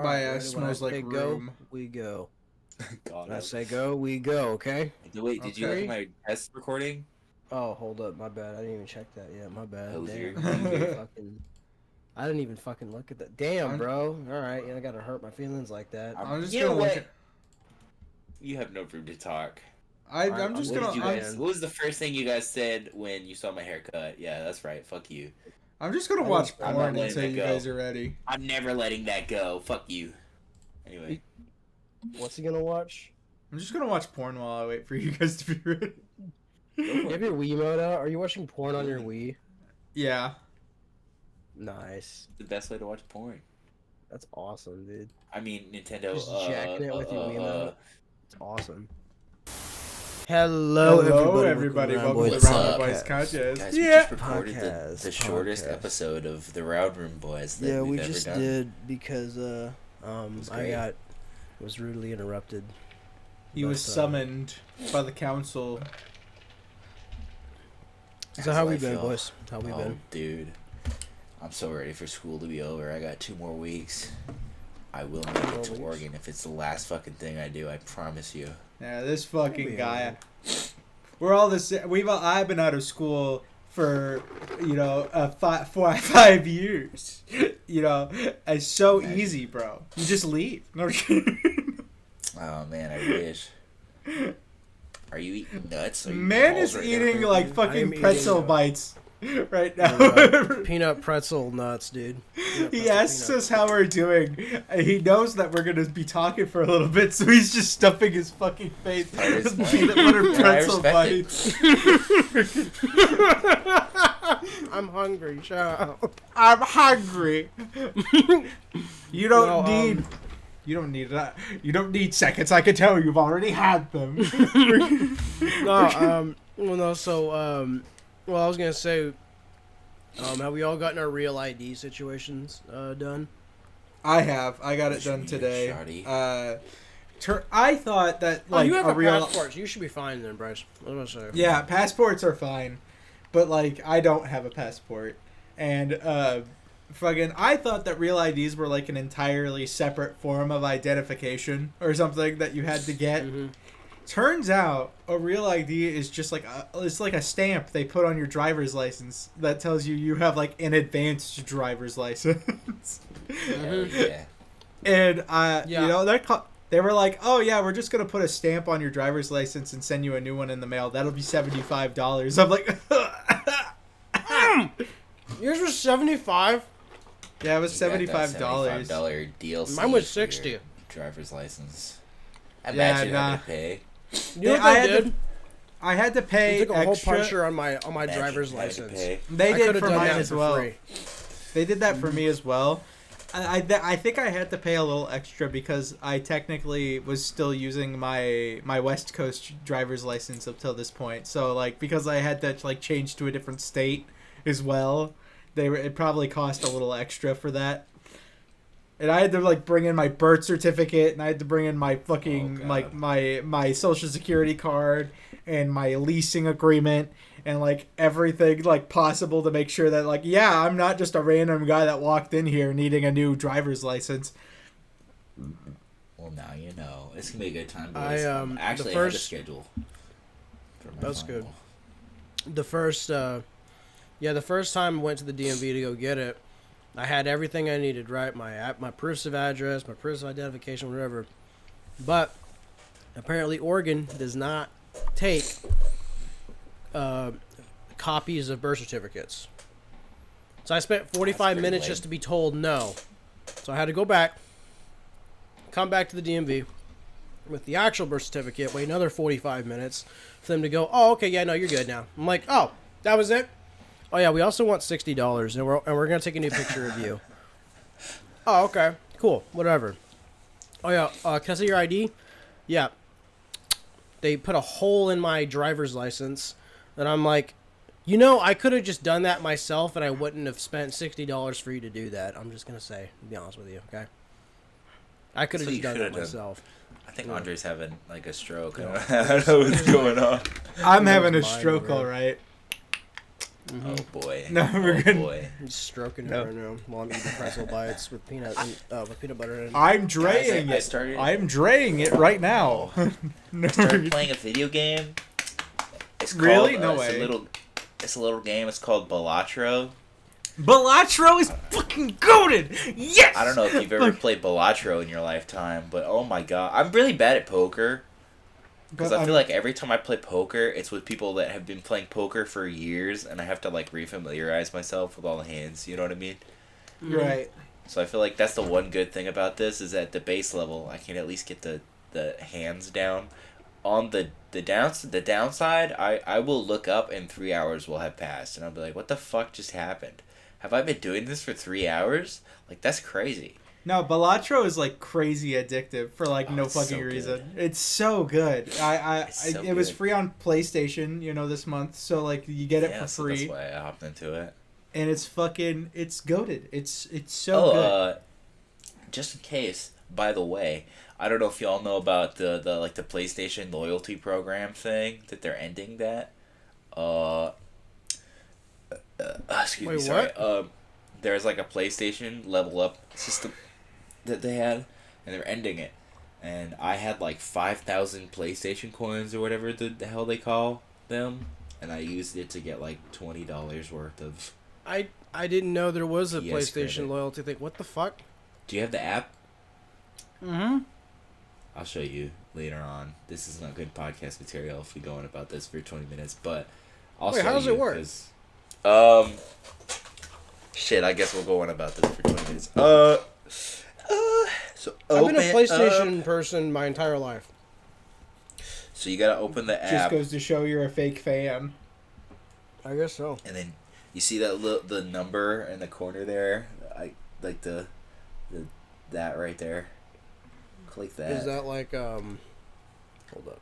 by Smells Like Room. Go, we go. God, When I say go, we go, okay? Wait, did you look at my test recording? Oh, hold up, my bad. I didn't even check that yet. My bad. Hosier. Damn. I didn't even fucking look at that. Damn, bro. All right, I gotta hurt my feelings like that. I'm just you gonna know look what? at... You have no room to talk. I'm just What gonna... did you guys, what was the first thing you guys said when you saw my haircut? Yeah, that's right. Fuck you. I'm just gonna watch I'm porn not until letting you that go. guys are ready. I'm never letting that go. Fuck you. Anyway. What's he gonna watch? I'm just gonna watch porn while I wait for you guys to be ready. You have your Wii mode out? Are you watching porn on your Wii? Yeah. Nice. The best way to watch porn. That's awesome, dude. I mean, Nintendo. Just jacking it with your Wii mode. It's awesome. Hello, everybody. Welcome to the Round Room Boys podcast. Guys, we just recorded the shortest episode of the Round Room Boys that we've ever done. Did because I was rudely interrupted. He was summoned by the council. So how we been, boys? How we been? Dude, I'm so ready for school to be over. I got 2 more weeks. I will make it to Oregon if it's the last fucking thing I do. I promise you. Yeah, this fucking guy. We're all the same. I've been out of school for 5 years. It's so easy, bro. You just leave. No. Oh man, I wish. Are you eating nuts? Man is eating like fucking pretzel bites right now. Peanut pretzel nuts, dude. He asks us how we're doing. He knows that we're gonna be talking for a little bit, so he's just stuffing his fucking face with peanut butter pretzel bites. I'm hungry, child. I'm hungry. You don't need that. You don't need seconds. I can tell you've already had them. I was gonna say, have we all gotten our real ID situations done? I have. I got it done today. I thought that you have a passport, so you should be fine then, Bryce. What was I say? Yeah, passports are fine, but I don't have a passport, and I thought that real IDs were like an entirely separate form of identification or something that you had to get. Mm-hmm. Turns out a real ID is just it's like a stamp they put on your driver's license that tells you have like an advanced driver's license. Yeah. And they were like, oh yeah, we're just gonna put a stamp on your driver's license and send you a new one in the mail. That'll be $75. I'm like, yours was $75. Yeah, it was $75. $75 DLC. Mine was $60. Driver's license. Imagine having to pay. You know what I did? I had to pay. They took a extra. whole puncher on my driver's license. They did for mine as well. Free. They did that for me as well. I think I had to pay a little extra because I technically was still using my West Coast driver's license up till this point. So because I had to change to a different state as well, it probably cost a little extra for that. And I had to bring in my birth certificate, and I had to bring in my fucking my social security card and my leasing agreement and everything possible to make sure that I'm not just a random guy that walked in here needing a new driver's license. Well, now you know. It's gonna be a good time, boys. I had a schedule. That's good. The first time I went to the DMV to go get it, I had everything I needed, right? My proofs of address, my proofs of identification, whatever. But apparently Oregon does not take copies of birth certificates. So I spent 45 minutes just to be told no. So I had to go back, come back to the DMV with the actual birth certificate, wait another 45 minutes for them to go, oh, okay, yeah, no, you're good now. I'm like, oh, that was it? Oh, yeah, we also want $60, and we're going to take a new picture of you. Oh, okay. Cool. Whatever. Oh, yeah. Can I see your ID? Yeah. They put a hole in my driver's license, and I'm like, I could have just done that myself, and I wouldn't have spent $60 for you to do that. I'm just going to say, to be honest with you, okay? I could have just done that myself. I think Andre's having, a stroke. I don't know what's going on. I'm having a stroke, all right. Mm-hmm. Oh boy. No, we're good. Boy. I'm stroking it right now while I'm eating pretzel bites with peanut butter in it. I'm draying it. I'm draying it right now. I started playing a video game. It's called, really? No way. It's a little game. It's called Balatro. Balatro is fucking goated. Yes. I don't know if you've ever played Balatro in your lifetime, but oh my god, I'm really bad at poker. Because I feel like every time I play poker, it's with people that have been playing poker for years, and I have to like refamiliarize myself with all the hands. You know what I mean? Right. So I feel like that's the one good thing about this is at the base level, I can at least get the hands down. On the downside, I will look up and 3 hours will have passed, and I'll be like, what the fuck just happened? Have I been doing this for 3 hours? Like, that's crazy. No, Balatro is like crazy addictive for like no fucking reason. It's so good. It was free on PlayStation, this month, so like you get it for free. That's why I hopped into it. And it's goated. It's so good. Just in case, by the way, I don't know if y'all know about the PlayStation loyalty program thing that they're ending that. Excuse me, sorry. What? There's like a PlayStation level up system that they had, and they're ending it. And I had like 5,000 PlayStation coins or whatever the hell they call them, and I used it to get like $20 worth of. I didn't know there was a PS PlayStation credit. loyalty thing. What the fuck? Do you have the app? Mm-hmm. I'll show you later on. This is not good podcast material if we go on about this for 20 minutes, but I'll show you. Wait, how does it work? Shit, I guess we'll go on about this for 20 minutes. So I've been a PlayStation person my entire life. So you gotta open the app. Just goes to show you're a fake fan. I guess so. And then you see that the number in the corner there, like that right there. Click that. Is that like hold up.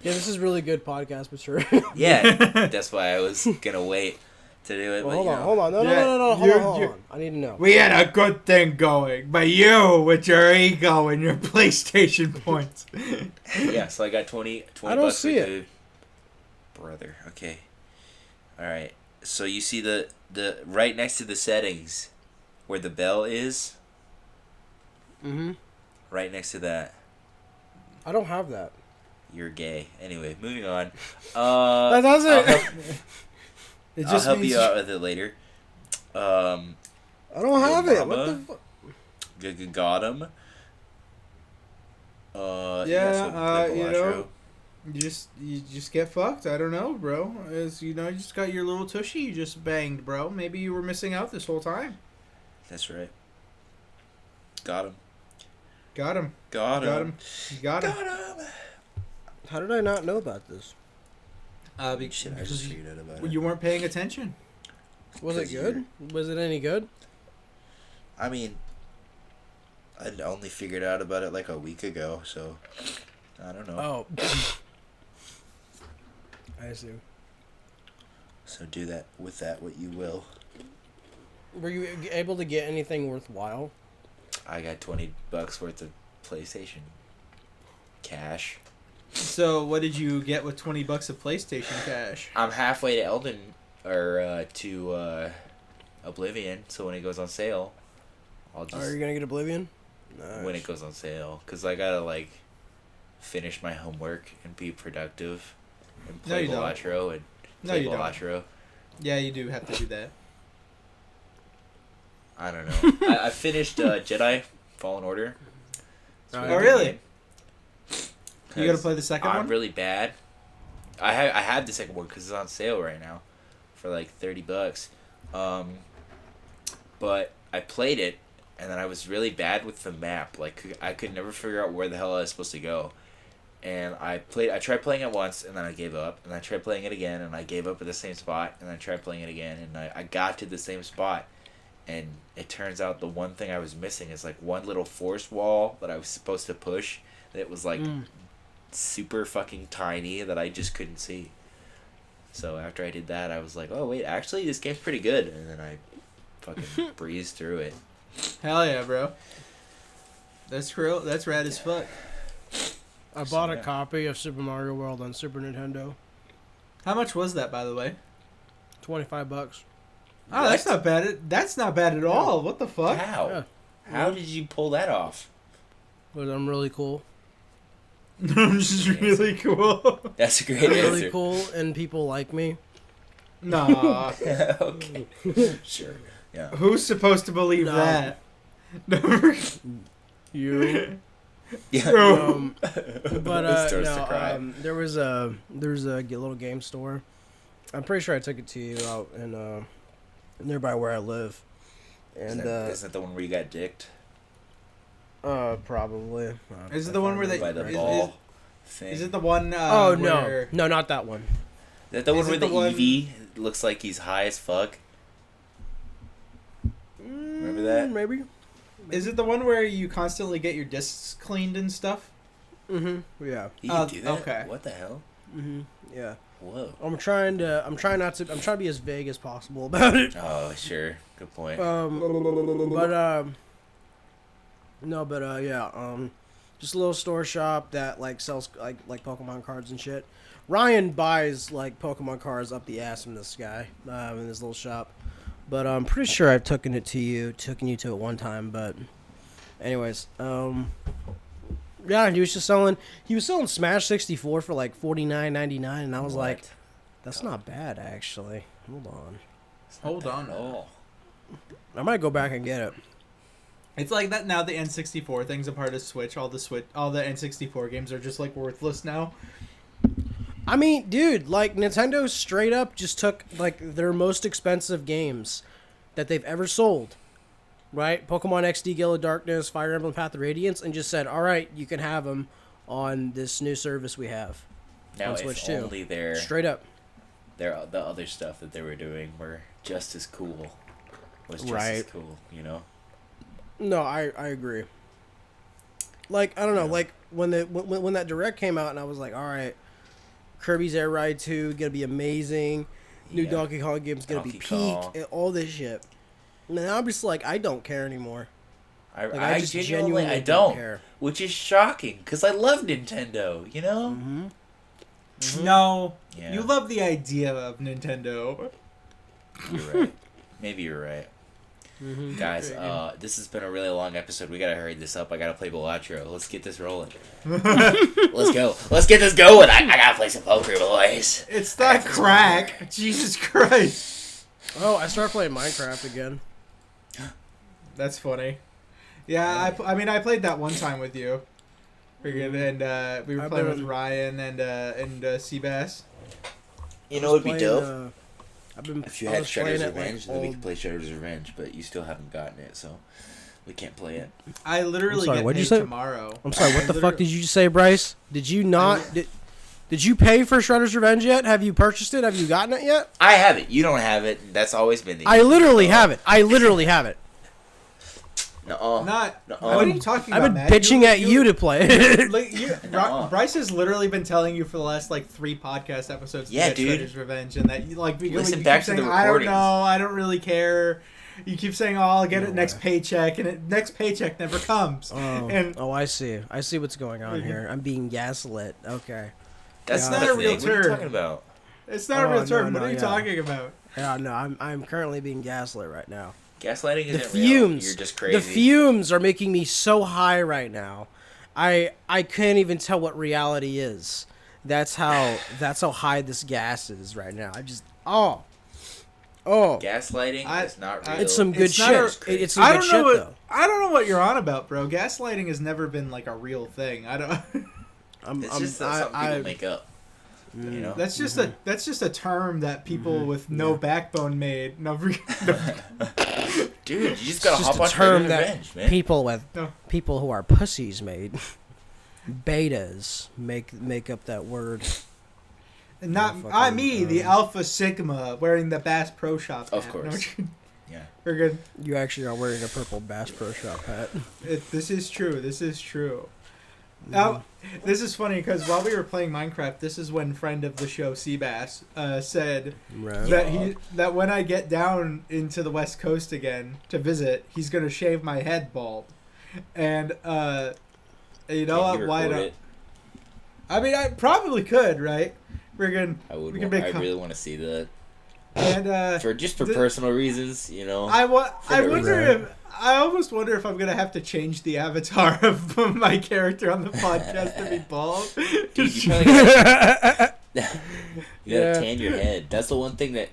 Yeah, this is really good podcast material. Yeah, that's why I was gonna wait to do it. Well, but, hold on. No, hold on. I need to know. We had a good thing going, but you with your ego and your PlayStation points. Yeah, so I got 20 I don't bucks see for it. Brother, okay. Alright, so you see the right next to the settings where the bell is? Mm-hmm. Right next to that. I don't have that. You're gay. Anyway, moving on. That doesn't. I'll help you out with it later. I don't have it. What the fuck? Got him. You just get fucked. I don't know, bro. You just got your little tushy you just banged, bro. Maybe you were missing out this whole time. That's right. Got him. Got him. How did I not know about this? Shit, I just figured out about it. You weren't paying attention. Was it good? Was it any good? I mean, I'd only figured out about it like a week ago, so I don't know. Oh. I see. So do that with that what you will. Were you able to get anything worthwhile? I got $20 worth of PlayStation cash. So what did you get with $20 of PlayStation cash? I'm halfway to to Oblivion, so when it goes on sale, I'll just. Are you gonna get Oblivion? Nice. When it goes on sale, because I gotta like finish my homework and be productive and play Balatro and play Balatro. Yeah, you do have to do that. I don't know. I finished Jedi Fallen Order. Oh, really? You gotta play the second one? I'm really bad. I had the second one because it's on sale right now for like $30. But I played it, and then I was really bad with the map. Like, I could never figure out where the hell I was supposed to go. And I tried playing it once, and then I gave up. And I tried playing it again, and I gave up at the same spot. And I tried playing it again, and I got to the same spot. And it turns out the one thing I was missing is like one little force wall that I was supposed to push. That was like super fucking tiny that I just couldn't see. So after I did that, I was like, oh wait, actually this game's pretty good. And then I fucking breezed through it. Hell yeah, bro. That's real. That's rad as fuck. I bought a copy of Super Mario World on Super Nintendo. How much was that, by the way? $25. Oh, that's not bad. That's not bad at all. What the fuck? How? Yeah. How did you pull that off? But I'm really cool. I'm just really cool. That's a great I'm answer. really cool, and people like me. Nah. Okay. Sure. Yeah. Who's supposed to believe No. that? You. Yeah. But Starts to cry. there was a little game store. I'm pretty sure I took it to you out in nearby where I live. And isn't that the one where you got dicked? Probably. Is it the one where they By the is- ball thing? Is it the one? Oh where... no, not that one. Is that the one Is it where the the one- Eevee looks like he's high as fuck? Remember that? Maybe. Is it the one where you constantly get your discs cleaned and stuff? Mm-hmm. Yeah. You can do that? Okay. What the hell? Mm-hmm. Yeah. Whoa. I'm trying to be as vague as possible about it. Oh, sure. Good point. Just a little store shop that like sells like Pokemon cards and shit. Ryan buys like Pokemon cards up the ass from this guy in this little shop. But I'm pretty sure I've taken you to it one time. But anyways, yeah, he was selling Smash 64 for like $49.99, and I was like, that's not bad actually. Hold on. Hold on. Oh. I might go back and get it. It's like that now. The N64 thing's a part of Switch. All the N64 games are just like worthless now. I mean, dude, like Nintendo straight up just took like their most expensive games that they've ever sold, right? Pokemon XD, Gale of Darkness, Fire Emblem Path of Radiance, and just said, "All right, you can have them on this new service we have." Now, on Switch if 2. only Straight up. the other stuff that they were doing were just as cool. Was just Right. as cool, you know? No, I agree. Like, I don't know, Yeah. like when that Direct came out, and I was like, all right, Kirby's Air Ride 2 gonna be amazing. New Yeah. Donkey Kong game's gonna be Donkey peak, Kong. and all this shit. Now I'm just like, I don't care anymore. I just genuinely genuinely don't, care. which is shocking because I love Nintendo, you know? Mm-hmm. No, Yeah. you love the idea of Nintendo. You're right. Maybe you're right. Mm-hmm. Guys, this has been a really long episode. We gotta hurry this up. I gotta play Belatro. Let's get this rolling. Let's go. Let's get this going. I gotta play some poker, boys. It's that crack. Jesus Christ. Oh, I started playing Minecraft again. That's funny. Yeah, I mean, I played that one time with you. And we were I've playing been- with Ryan and Seabass. You know, it'd be dope if you I had was playing Shredder's it, like, Revenge. Then we old- could play Shredder's Revenge, but you still haven't gotten it, so we can't play it. I literally I'm sorry, get what'd paid you say? tomorrow. I'm sorry, what I the fuck literally- did you just say, Bryce? Did you not... Did you pay for Shredder's Revenge yet? Have you purchased it? Have you gotten it yet? I have it. You don't have it. That's always been the. I literally have it. I literally have it. No. Not. No. What are you talking I've about, been Matt? bitching at you to play it. Like, No. Bryce has literally been telling you for the last like 3 podcast episodes. Yeah, to get dude. Shredder's Revenge, and that you like you Listen keep back to saying, the I don't recordings. know. I don't really care. You keep saying, "Oh, I'll get it next paycheck," and next paycheck never comes. And I see. I see what's going on here. I'm being gaslit. Okay. That's Yeah. not It's not a a real thing. What are you term. talking about? it's not a real term. no, What are you yeah. talking about? Yeah, no, I'm currently being gaslit right now. Gaslighting The isn't real. fumes. You're just crazy. The fumes are making me so high right now. I can't even tell what reality is. That's how high this gas is right now. I just Gaslighting is not real. it's some good It's not a- shit. It's some I good don't shit know what though. I don't know what you're on about, bro. Gaslighting has never been like a real thing. I don't. It's just something people make up. Mm. You know? That's just a term that people with no backbone made. No, Dude, you just gotta It's hop on just a term Shredder's that Revenge, man. people who are pussies made. Betas make up that word. Not Fucking, me, the Alpha Sigma wearing the Bass Pro Shop. Of hat. course. No, Yeah. we're good. You actually are wearing a purple Bass Pro Shop hat. This is true. This is true. Now, this is funny because while we were playing Minecraft, this is when friend of the show Seabass said Right. that when I get down into the West Coast again to visit, he's gonna shave my head bald, and you know Can what? you Why record not? it? I mean, I probably could, right? Friggin', I would. we can I make really want to see that. And for personal reasons, you know. I almost wonder if I'm gonna have to change the avatar of my character on the podcast to be bald. Dude, you probably gotta tan your head. That's the one thing that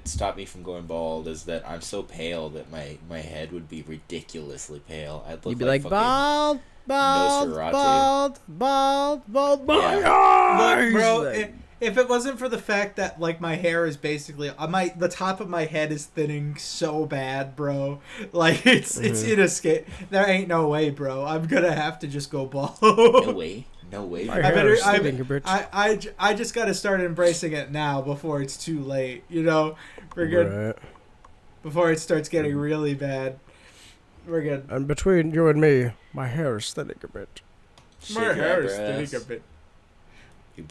stopped me from going bald, is that I'm so pale that my head would be ridiculously pale. I'd look You'd be like bald. Yeah. Look, bro, if it wasn't for the fact that like my hair is basically the top of my head is thinning so bad, bro. Like it's inescapable. There ain't no way, bro. I'm gonna have to just go bald. No way. I just gotta start embracing it now before it's too late. You know, we're good. Right. Before it starts getting really bad. We're good. And between you and me, my hair is thinning a bit. My hair is thinning a bit.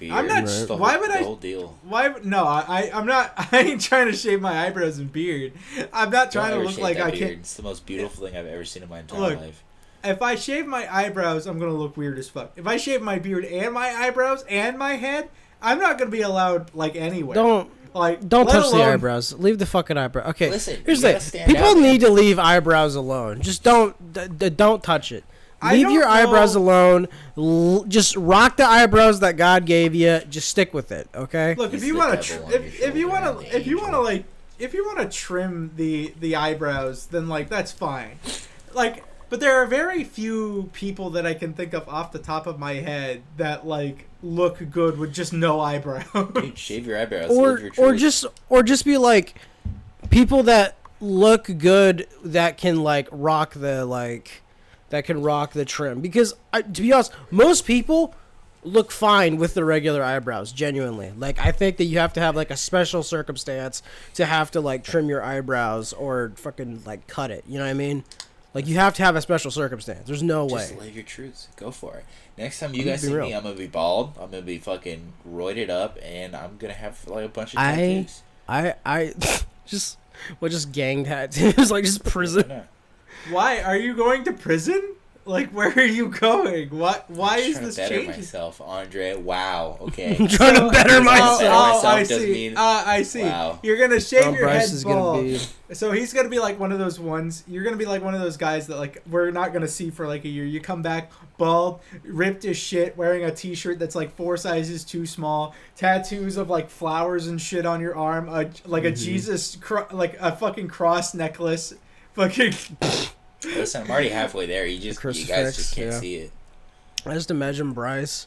I'm not. Why would the whole deal. Why? No, I'm not. I ain't trying to shave my eyebrows and beard. I'm not trying to look like I can. It's the most beautiful thing I've ever seen in my entire life. If I shave my eyebrows, I'm gonna look weird as fuck. If I shave my beard and my eyebrows and my head, I'm not gonna be allowed like anywhere. Don't touch the eyebrows. Leave the fucking eyebrow. Okay. Listen, here's the thing. People need to leave eyebrows alone. Just don't touch it. Leave your eyebrows alone. Just rock the eyebrows that God gave you. Just stick with it, okay? Look, if you want to trim the eyebrows, then like that's fine. Like, but there are very few people that I can think of off the top of my head that like look good with just no eyebrows. Dude, shave your eyebrows. Or just be like people that look good that can like rock the trim, because to be honest, most people look fine with the regular eyebrows, genuinely. Like, I think that you have to have like a special circumstance to have to like trim your eyebrows or fucking like cut it, you know what I mean? Like, you have to have a special circumstance. There's no way. Just live your truths. Go for it. Next time you guys see me, I'm gonna be bald, I'm gonna be fucking roided up, and I'm gonna have like a bunch of tattoos. Just gang tattoos, like just prison. Why are you going to prison? Like, where are you going? Why is this changing? I'm trying to better myself, Andre. Wow. Okay. I'm trying to better myself. I see. I see. Wow. You're gonna shave your head bald. So he's gonna be like one of those ones. You're gonna be like one of those guys that like we're not gonna see for like a year. You come back bald, ripped as shit, wearing a T-shirt that's like 4 sizes too small, tattoos of like flowers and shit on your arm, like a Jesus, like a fucking cross necklace, fucking. Listen, I'm already halfway there. You guys just can't see it. I just imagine Bryce,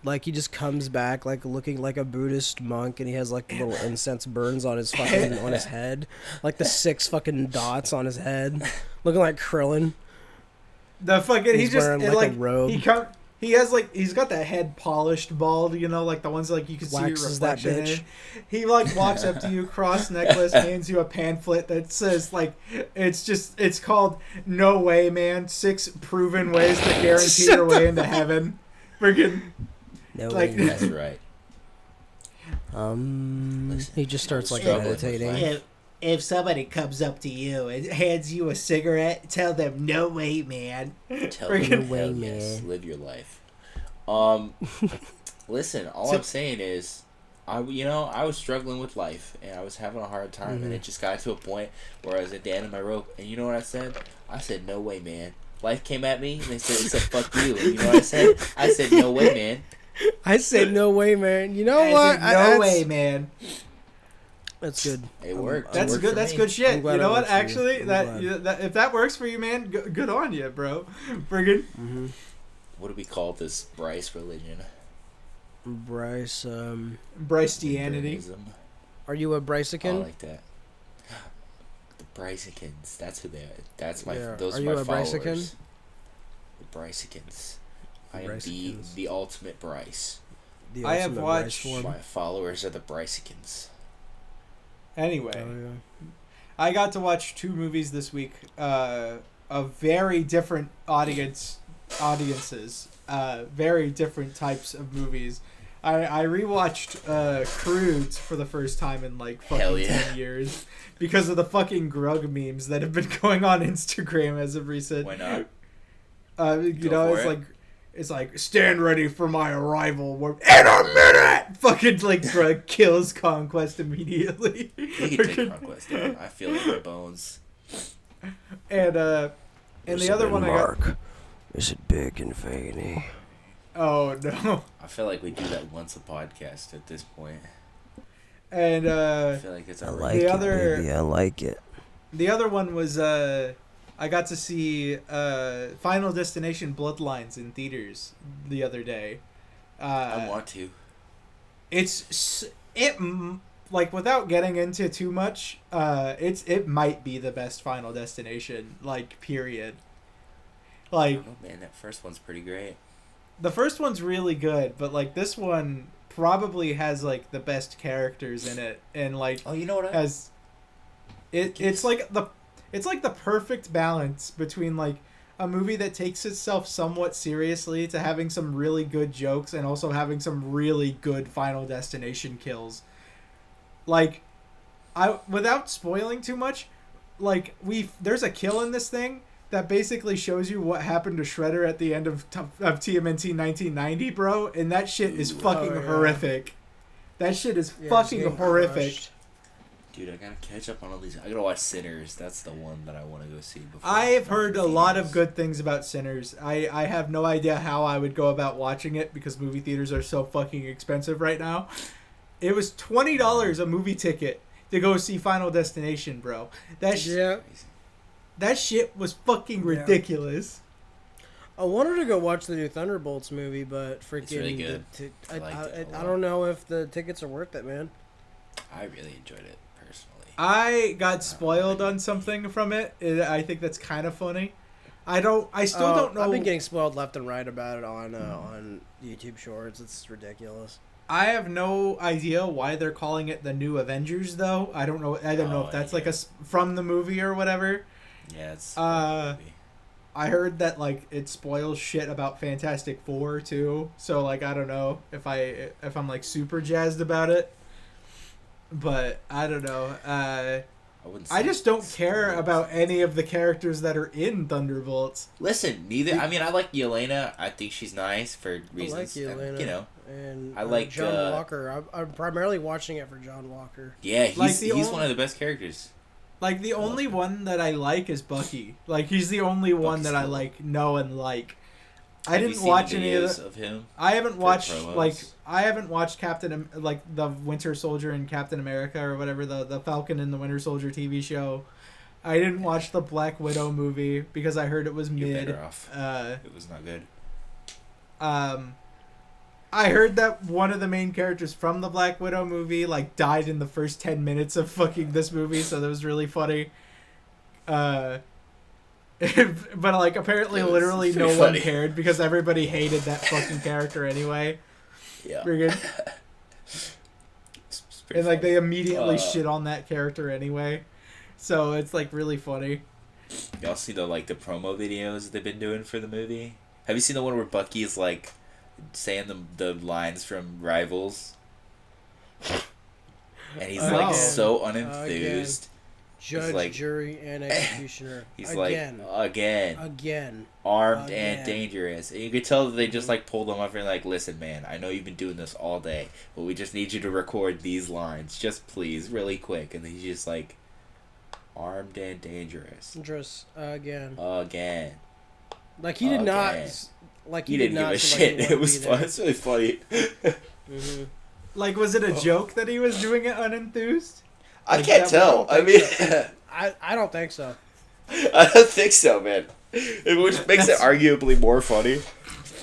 like he just comes back like looking like a Buddhist monk, and he has like the little incense burns on his fucking on his head, like the 6 fucking dots on his head, looking like Krillin. The fucking he's just wearing like a robe. He's got that head polished bald, you know, like the ones like you can see your reflection in. He like walks up to you, cross necklace, hands you a pamphlet that says like it's called "No Way, Man: 6 Proven Ways to Guarantee Your Way into Heaven." Friggin' no like way. That's right. He just starts like meditating. If somebody comes up to you and hands you a cigarette, tell them, "No way, man." Tell them, "No way, man." Yes, live your life. Listen, all I'm saying is, I was struggling with life, and I was having a hard time, and it just got to a point where I was at the end of my rope, and you know what I said? I said, "No way, man." Life came at me, and they said, "Fuck you." And you know what I said? I said, "No way, man." I said, "No way, man." You know what? No way, man. That's good. It worked. That's good. That's good shit. You know what? Actually, that if that works for you, man, good on you, bro. Friggin'. Mm-hmm. What do we call this Bryce religion? Bryce-tianity. Are you a Brycican? I like that. The Brycicans. That's who they are. That's my. Yeah. Those are are you my a followers. Brycican? The Brycicans. I am the ultimate Bryce. I have watched. My followers are the Brycicans. Anyway, I got to watch 2 movies this week of very different audiences, very different types of movies. I rewatched Croods for the first time in like fucking 10 years because of the fucking Grug memes that have been going on Instagram as of recent. Why not? It's it's like, stand ready for my arrival. In a minute! Fucking, like, kills Conquest immediately. He can take Conquest, dude. I feel it in my bones. And the other one Mark, I got... is it big and veiny? Oh, no. I feel like we do that once a podcast at this point. And, I feel like it's I already... like The it, other- baby. I like it. The other one was, I got to see Final Destination Bloodlines in theaters the other day. I want to. Like, without getting into too much, it might be the best Final Destination, like, period. Like, Oh man, that first one's pretty great. the first one's really good, but, like, this one probably has, like, the best characters in it, and, like, Oh, you know what? has it's like the perfect balance between, like, a movie that takes itself somewhat seriously to having some really good jokes and also having some really good Final Destination kills. Like, without spoiling too much, like, there's a kill in this thing that basically shows you what happened to Shredder at the end of TMNT 1990, bro, and that shit is fucking horrific. That shit is fucking horrific. Crushed. Dude, I gotta catch up on all these. I gotta watch Sinners. That's the one that I want to go see before. I've heard a lot of good things about Sinners. I have no idea how I would go about watching it because movie theaters are so fucking expensive right now. It was $20 a movie ticket to go see Final Destination, bro. That shit was fucking ridiculous. I wanted to go watch the new Thunderbolts movie, but freaking... It's really good. I don't know if the tickets are worth it, man. I really enjoyed it personally. I got spoiled on something from it. I think that's kind of funny. I still don't know. I've been getting spoiled left and right about it on YouTube Shorts. It's ridiculous. I have no idea why they're calling it the New Avengers, though. I don't know if that's like from the movie or whatever. Yeah, it's. I heard that, like, it spoils shit about Fantastic Four too. So, like, I don't know if I'm like super jazzed about it. But I don't know. I just don't care about any of the characters that are in Thunderbolts. Listen, neither. I mean, I like Yelena. I think she's nice for reasons. I like Yelena. You know. And I like John Walker. I'm primarily watching it for John Walker. Yeah, he's Like one of the best characters. Like, the only one that I like is Bucky. Like, he's the only one that I, like, know and like. I didn't watch any of him. I haven't watched, promos? like, I haven't watched the Winter Soldier and Captain America or whatever, the Falcon and the Winter Soldier TV show. I didn't watch the Black Widow movie because I heard it was You're mid. better off. It was not good. I heard that one of the main characters from the Black Widow movie, like, died in the first 10 minutes of fucking this movie, so that was really funny. But, like, apparently literally no one cared because everybody hated that fucking character anyway. Yeah. And, like, they immediately shit on that character anyway. So it's, like, really funny. Y'all see the promo videos they've been doing for the movie? Have you seen the one where Bucky's, like, saying the lines from Rivals? And he's, like, so unenthused. Judge, like, jury, and executioner. He's again. Again. Armed and dangerous. And you could tell that they just, like, pulled him up and like, listen, man, I know you've been doing this all day, but we just need you to record these lines. Just please, really quick. And he's just like, armed and dangerous. Again. Like, he did not... Like, he didn't give a shit. It was fun. It's really funny. Mm-hmm. Like, was it a joke that he was doing it unenthused? I can't tell. I mean... I don't think so. I don't think so, man. Which makes it arguably more funny.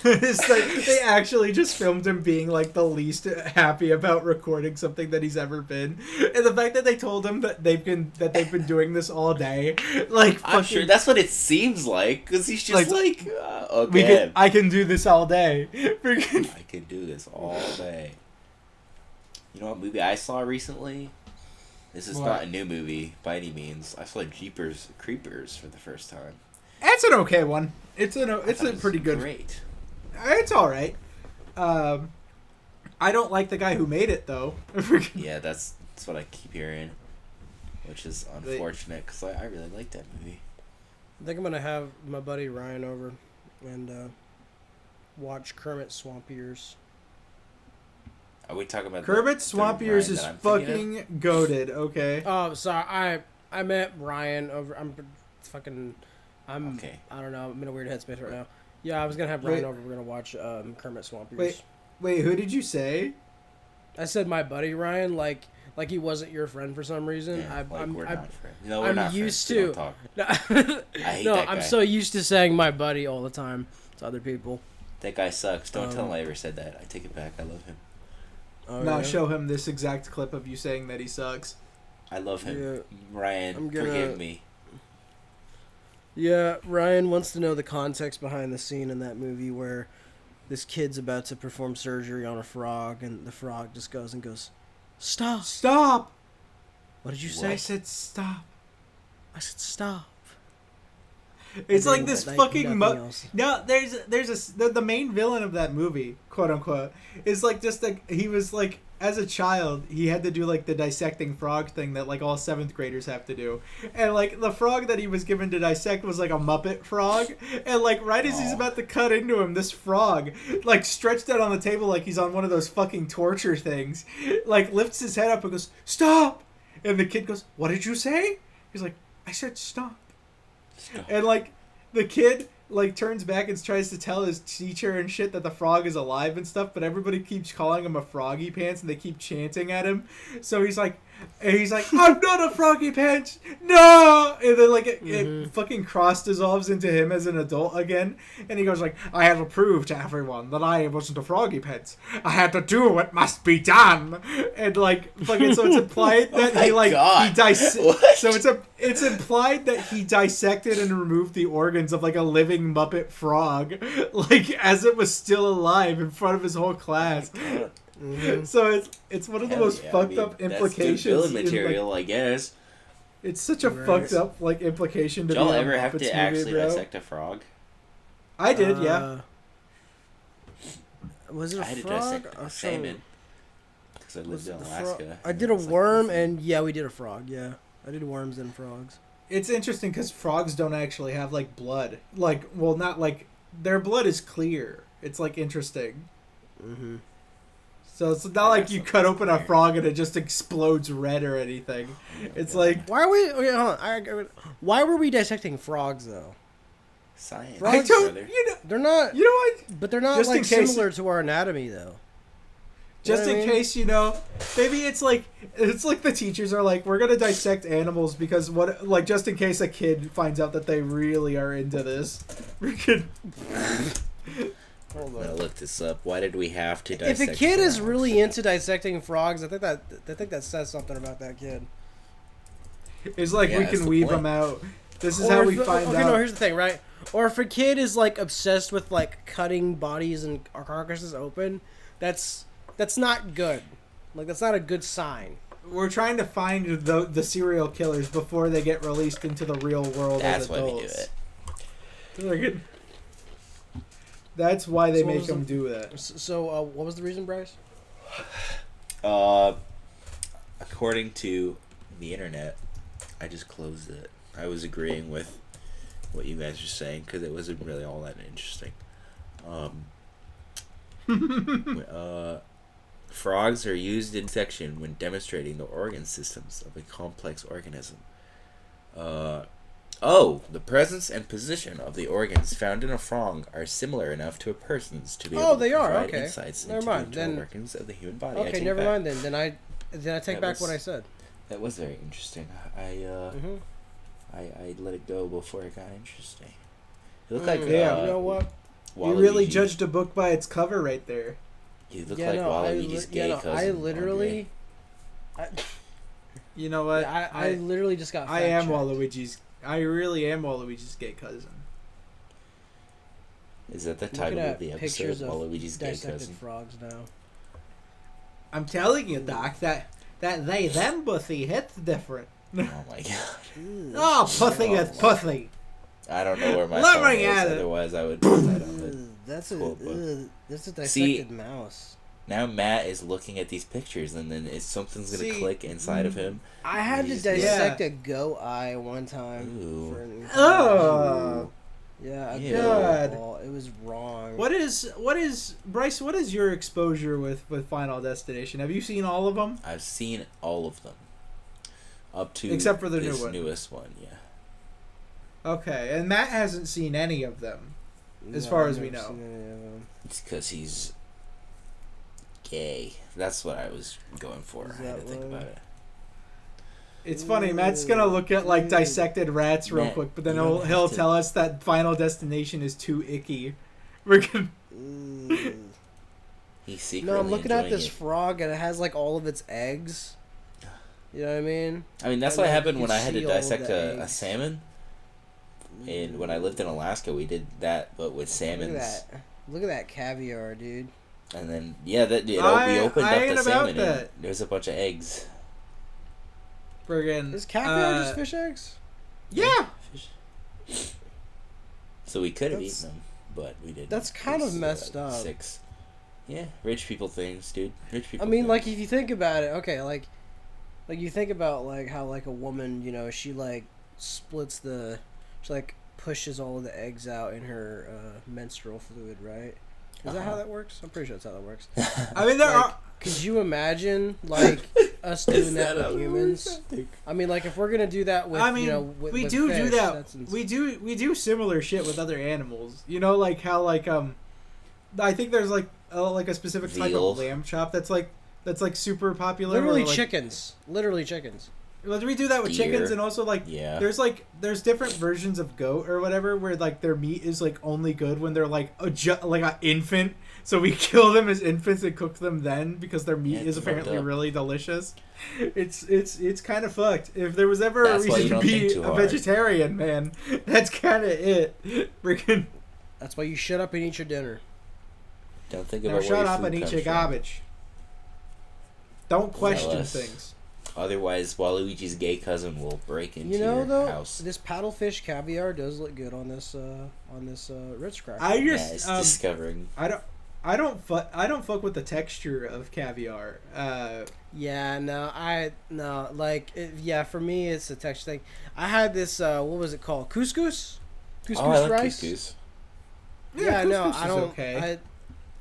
It's like, they actually just filmed him being, like, the least happy about recording something that he's ever been. And the fact that they told him that they've been doing this all day, like, I'm sure that's what it seems like, because he's just okay. I can do this all day. I can do this all day. You know what movie I saw recently? This is not a new movie by any means. I saw Jeepers Creepers for the first time. It's an okay one. It's a pretty good. Great. It's all right. I don't like the guy who made it though. Yeah, that's what I keep hearing, which is unfortunate because I really like that movie. I think I'm gonna have my buddy Ryan over, and watch Kermit Swamp Ears. Are we talking about Kermit the Swamp Ryan Ears that is I'm thinking of? fucking goated, okay? Oh, sorry. I met Ryan over. Okay. I don't know. I'm in a weird headspace right now. Yeah, I was gonna have Ryan over. We're gonna watch Kermit Swamp Ears. Wait, who did you say? I said my buddy Ryan, like he wasn't your friend for some reason. Yeah, we're not friends. No, I'm not used friends. to. We don't talk. I hate that guy. I'm so used to saying my buddy all the time to other people. That guy sucks. Don't tell him I ever said that. I take it back. I love him. Oh, Now yeah? show him this exact clip of you saying that he sucks. I love him. Yeah. Ryan, forgive me. Yeah, Ryan wants to know the context behind the scene in that movie where this kid's about to perform surgery on a frog, and the frog just goes, "Stop! Stop!" What did you I say? said stop. I said stop. It's like then, this like, fucking nothing else. No, the main villain of that movie, quote unquote, is like just like he was like as a child he had to do like the dissecting frog thing that like all 7th graders have to do, and like the frog that he was given to dissect was like a Muppet frog, and like right as he's about to cut into him, this frog like stretched out on the table like he's on one of those fucking torture things, like lifts his head up and goes stop, and the kid goes, "What did you say?" He's like, "I said stop." And like the kid like turns back and tries to tell his teacher and shit that the frog is alive and stuff, but everybody keeps calling him a froggy pants and they keep chanting at him. So he's like, "I'm not a froggy pants, no!" And then like it fucking cross dissolves into him as an adult again, and he goes like, "I had to prove to everyone that I wasn't a froggy pants. I had to do what must be done." And like fucking, so it's implied that it's implied that he dissected and removed the organs of like a living Muppet frog, like as it was still alive in front of his whole class. So it's one of the most fucked up implications. That's good material, I guess. It's such a fucked up like implication to Did be. y'all on ever have Muppets to movie, actually bro. dissect a frog? I did, yeah. Was it a I had to frog? dissect a salmon because I lived in Alaska. I did a worm, and yeah, we did a frog. Yeah, I did worms and frogs. It's interesting because frogs don't actually have like blood. Like, well, not like their blood is clear. It's like interesting. Mm-hmm. So it's not like you cut open a frog and it just explodes red or anything. It's like, why are we? Okay, hold on. Why were we dissecting frogs though? Science. I don't. brother. You know, They're not. you know what? But they're not Just in like case- similar to our anatomy though. Just You know in what I mean? case, you know, maybe it's like the teachers are like, we're gonna dissect animals because what, like, just in case a kid finds out that they really are into this. I'm gonna look this up. Why did we have to If dissect a kid is frogs? really into dissecting frogs, I think that says something about that kid. It's like Yeah, we that's can the weave point. them out. This is Or how if- we find okay, out. no, here's the thing, right? Or if a kid is like obsessed with like cutting bodies and carcasses open, that's not good. Like that's not a good sign. We're trying to find the serial killers before they get released into the real world That's as why we do adults. it. That's why they So what make was them the- do that. So what was the reason, Bryce? According to the internet, I just closed it. I was agreeing with what you guys were saying because it wasn't really all that interesting. Frogs are used in section when demonstrating the organ systems of a complex organism. The presence and position of the organs found in a frog are similar enough to a person's to be able they to are, provide okay. insights Never into mind, the internal then- workings of the human body. I Okay, take never back. mind then. Then I take That back what was- I said. That was very interesting. I let it go before it got interesting. It looked like Yeah. You know what? You really Waluigi. judged a book by its cover right there. You look Yeah, like no, Waluigi's gay cousin. I literally, You know what? I literally just got. I am fact-checked. Waluigi's. I really am Waluigi's gay cousin. Is that the Looking title at of the episode? pictures of Waluigi's gay dissected cousin. frogs now. I'm telling you, Doc, that they them pussy hits different. Oh my god! Oh, pussy is pussy. I don't know where my Let phone me is. at it. Otherwise, I would put that on the That's quote book. that's a dissected See- mouse. Now Matt is looking at these pictures, and then something's gonna See, click inside of him. I had to He's- dissect a goat eye one time. Ooh. For an Oh. Yeah, I God. it was wrong. What is Bryce? What is your exposure with Final Destination? Have you seen all of them? I've seen all of them, up to except for the this new one. newest one. Yeah. Okay, and Matt hasn't seen any of them, as far as we know. It's because he's gay. That's what I was going for. I had to think about it. It's funny. Matt's gonna look at like dissected rats real quick, but then he'll tell us that Final Destination is too icky. We're gonna. He's secretly No, I'm looking at this it. frog and it has like all of its eggs. You know what I mean? I mean, that's And, what like, happened you when I had to see all of dissect the a eggs. salmon. And when I lived in Alaska, we did that, but with salmons. Look at that. Look at that caviar, dude. And then, yeah, we I opened ain't up the about salmon that. and there's a bunch of eggs. Friggin'. Is caviar just fish eggs? Yeah. Fish. So we could have That's- eaten them, but we didn't. that's kind of messed up. 6. Yeah, rich people things, dude. Rich people I mean, things. like, if you think about it, okay, like you think about, like, how, like, a woman, you know, she, like, splits she, like, pushes all of the eggs out in her menstrual fluid, right? Is that how that works? I'm pretty sure that's how that works. I mean, there Like, are. could you imagine, like, us doing that with humans? I mean, like, if we're gonna do that with, I mean, you know, with, we with do fish, that. that's We do similar shit with other animals. You know, like how I think there's like a specific type Veal. of lamb chop that's like super popular. literally where, like, chickens. Literally chickens. We do that with Deer. chickens, and also like Yeah. there's different versions of goat or whatever where like their meat is like only good when they're like like an infant. So we kill them as infants and cook them then because their meat is it's fucked apparently up. really delicious. It's kind of fucked. If there was ever That's a why you reason to don't be think too a hard. vegetarian, man, that's kind of it. Freaking That's why you shut up and eat your dinner. Don't think now about where shut your up food and eat comes your from. garbage. Don't question Jealous. things. Otherwise, Waluigi's gay cousin will break into You know, your though, house. this paddlefish caviar does look good on this Ritz cracker. I Yeah, just it's discovering. I don't fuck with the texture of caviar. Yeah, yeah, for me it's a texture thing. I had this what was it called? Couscous? Couscous Oh, I like rice? couscous. Yeah, no, couscous I is don't okay.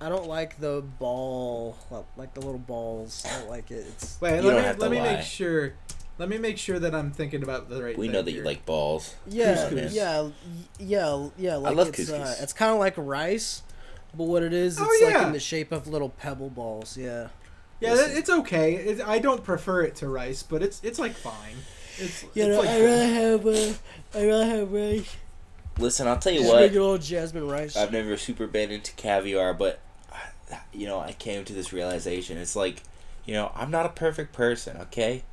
I don't like the ball, like the little balls. I don't like it. It's Wait, You don't let have to me lie. make sure. Let me make sure that I'm thinking about the right We thing know that here. you like balls. yeah, Couscous. yeah. Like love it's couscous. it's kind of like rice, but what it is, it's Oh, like yeah. in the shape of little pebble balls. Yeah. Yeah, Listen. it's okay. I don't prefer it to rice, but it's like fine. It's like I rather have rice. Listen, I'll tell you Just what. regular old jasmine rice. I've never super been into caviar, but I came to this realization. It's like, I'm not a perfect person. Okay,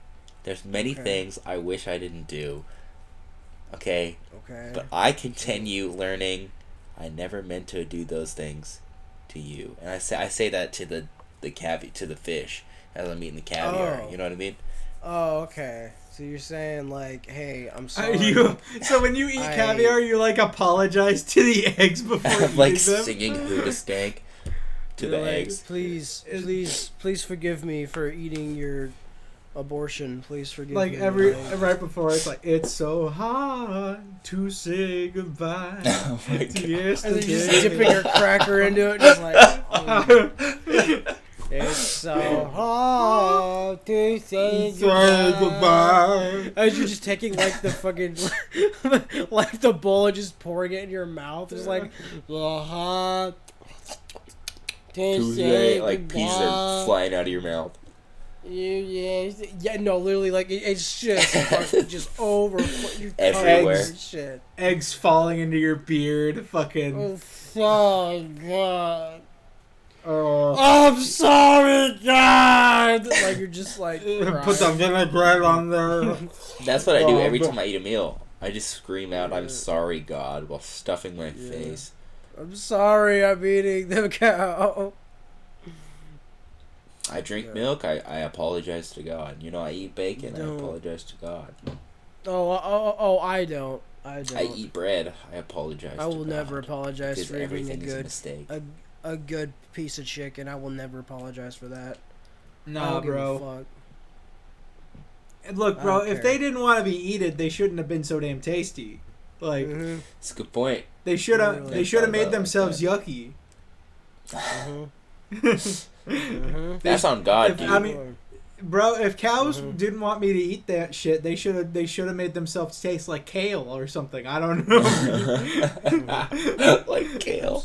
there's many Okay. things I wish I didn't do. Okay, Okay. but I continue learning. I never meant to do those things to you, and I say that to the to the fish as I'm eating the caviar. Oh. You know what I mean? Oh, okay. So you're saying like, hey, I'm sorry. So when you eat I- caviar, you like apologize to the eggs before I'm eating like them. singing Huda Stank to You're the like, eggs. Please forgive me for eating your abortion. Please forgive Like me. right before it's like it's so hard to say goodbye Oh my to God. And then you're just yesterday. dipping your cracker into it, just like, oh, it's so hard to say Say goodbye. goodbye. As you're just taking like the fucking, like the bowl and just pouring it in your mouth, just like, hard to say Like pieces are flying out of your mouth. Yeah, no, literally, like it's just fucking just over you're Everywhere. covered in shit. Eggs falling into your beard. Fucking. Oh God! Oh. I'm sorry, God. Like you're just like Put the vinaigrette on there. That's what I do every Oh, time I eat a meal. I just scream out, "I'm sorry, God," while stuffing my face. I'm sorry, I'm eating the cow. I drink milk. I apologize to God. I eat bacon. I Don't. apologize to God. Oh, I don't. I eat bread. I apologize. I will to never God, apologize because for eating everything is a mistake. a good piece of chicken. I will never apologize for that. I Nah, don't give a bro. fuck. And look, I bro. don't If care. they didn't want to be eaten, they shouldn't have been so damn tasty. Like, It's a good point. they should have made themselves yucky. That's on God, dude. I mean, bro, if cows didn't want me to eat that shit, they should have made themselves taste like kale or something. I don't know. Like kale.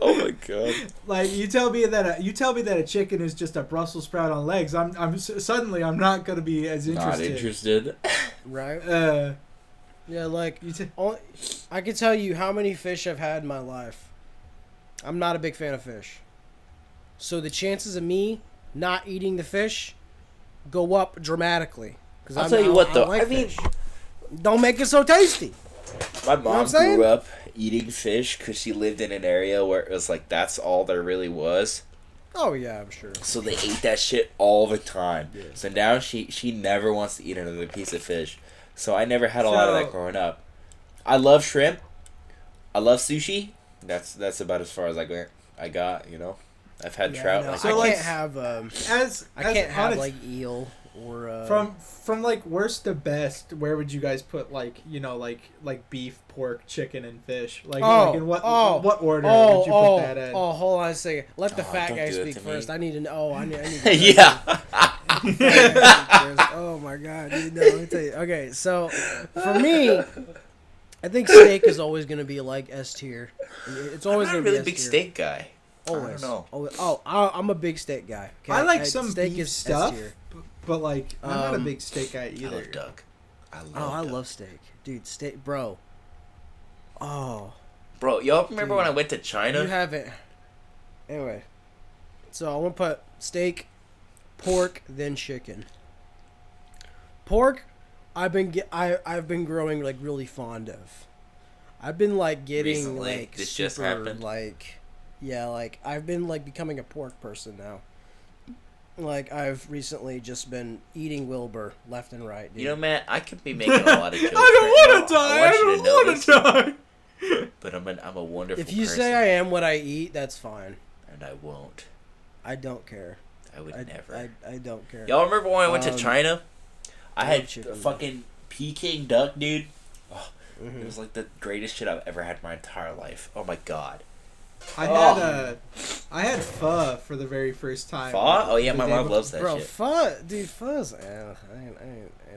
Oh my god. Like you tell me that a chicken is just a Brussels sprout on legs. I'm suddenly I'm not gonna be as interested. Not interested. Right. Yeah, like I can tell you how many fish I've had in my life. I'm not a big fan of fish. So the chances of me not eating the fish go up dramatically. I'll tell you what, though. I mean, don't make it so tasty. My mom grew up eating fish because she lived in an area where it was like that's all there really was. Oh yeah, I'm sure. So they ate that shit all the time. Yeah. So now she never wants to eat another piece of fish. So I never had a lot of that growing up. I love shrimp. I love sushi. That's about as far as I got. You know, I've had trout. No, like, so I can't have I can't have like eel or from like worst to best. Where would you guys put like beef, pork, chicken, and fish? Like in what order would you put that in? Oh, hold on a second. Let the fat guy speak first. I need to know. I need yeah. Oh my god, dude, no, let me tell you. Okay, so for me, I think steak is always going to be like S tier. It's always going to be S tier. I'm not a really big steak guy. Always. I don't know. Oh, I'm a big steak guy. Okay? I like some steak beef is stuff, S-tier. but like I'm not a big steak guy either. I love duck. I love steak, dude. Steak, bro. Oh, bro, y'all remember when I went to China? You haven't. Anyway, so I want to put steak, pork, then chicken. Pork, I've been growing like really fond of. I've been like getting recently, like this super just happened. like, yeah, like I've been like becoming a pork person now. Like I've recently just been eating Wilbur left and right. Dude. You know, Matt, I could be making a lot of jokes. I don't want to die. die. I don't want to die. But I'm a wonderful person. If you say I am what I eat, that's fine. And I won't. I don't care. I would never. I don't care. Y'all remember when I went to China? I had chicken, fucking Peking duck, dude. Oh, It was like the greatest shit I've ever had in my entire life. Oh my god. I had pho for the very first time. Pho? Oh yeah, my mom loves that shit. Pho's.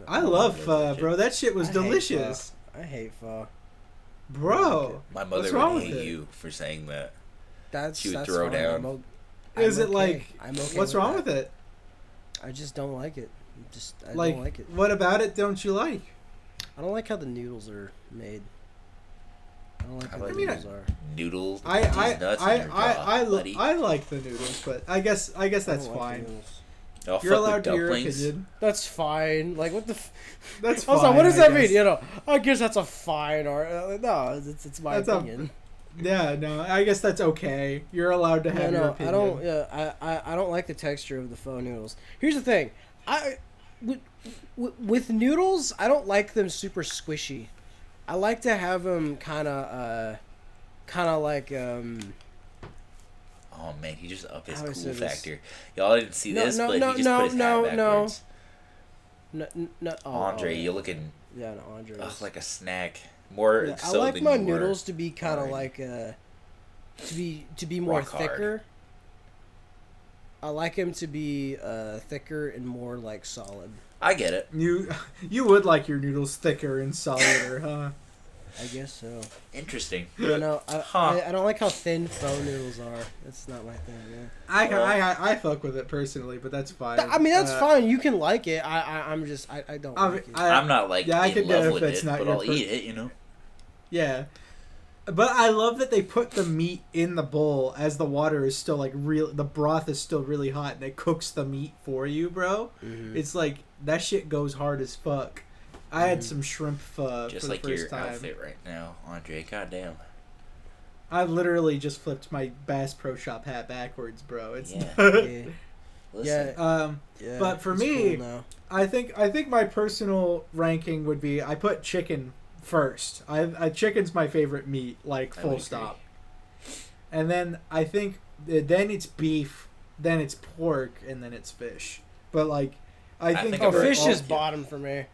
I love pho, bro. That shit was delicious. I hate pho. Bro, My mother would hate you for saying that. She would throw down. Is it like? I'm okay. What's wrong with it? I just don't like it. I don't like it. What about it don't you like? I don't like how the noodles are made. I don't like how the noodles are. Noodles. I like the noodles, but I guess that's fine. You're allowed to your opinion. That's fine. Like what the? That's I fine. was like, what does that mean? You know, I guess that's a fine or no. It's my opinion. Yeah, no, I guess that's okay. You're allowed to have your opinion. I don't. Yeah, I don't like the texture of the pho noodles. Here's the thing, with noodles, I don't like them super squishy. I like to have them kind of like Oh man, he just upped his cool factor. Y'all didn't see this, but he just put his hat backwards. No. Andre, you're looking. Yeah, no, Andre. Like a snack. More yeah, so I like than my you were noodles to be kind of like to be more thicker. I like them to be thicker and more like solid. I get it. You would like your noodles thicker and solider, huh? I guess so. Interesting. You know, I don't like how thin pho noodles are. That's not my thing. Yeah. I fuck with it personally, but that's fine. I mean, that's fine. You can like it. I'm just I don't like it. I'm not like I could in love get with if it's it, not but your I'll eat it. You know. Yeah. But I love that they put the meat in the bowl as the water is still the broth is still really hot and it cooks the meat for you, bro. Mm-hmm. It's like that shit goes hard as fuck. I had some shrimp pho just for the like first your time. outfit right now, Andre. Goddamn. I literally just flipped my Bass Pro Shop hat backwards, bro. It's yeah. But for me, cool I think my personal ranking would be I put chicken first. Chicken's my favorite meat, like full stop. And then I think then it's beef, then it's pork, and then it's fish. But like I think fish is bottom for me.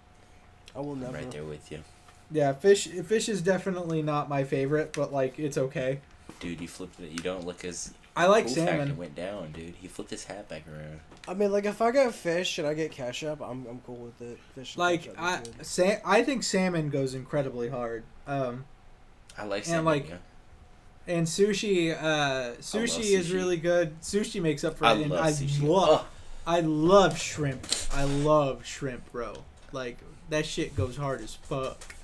I will never. I'm right there with you. Yeah, fish is definitely not my favorite, but like it's okay. Dude, you flipped it. You don't look as. I like Cool salmon. factor went down, dude. He flipped his hat back around. I mean, like if I get fish and I get ketchup, I'm cool with it. Fish. And Like ketchup is good. I think salmon goes incredibly hard. I like And, salmon. like, yeah. And sushi sushi is sushi. really good. Sushi makes up for I it. And love sushi. I love shrimp. I love shrimp, bro. Like that shit goes hard as fuck.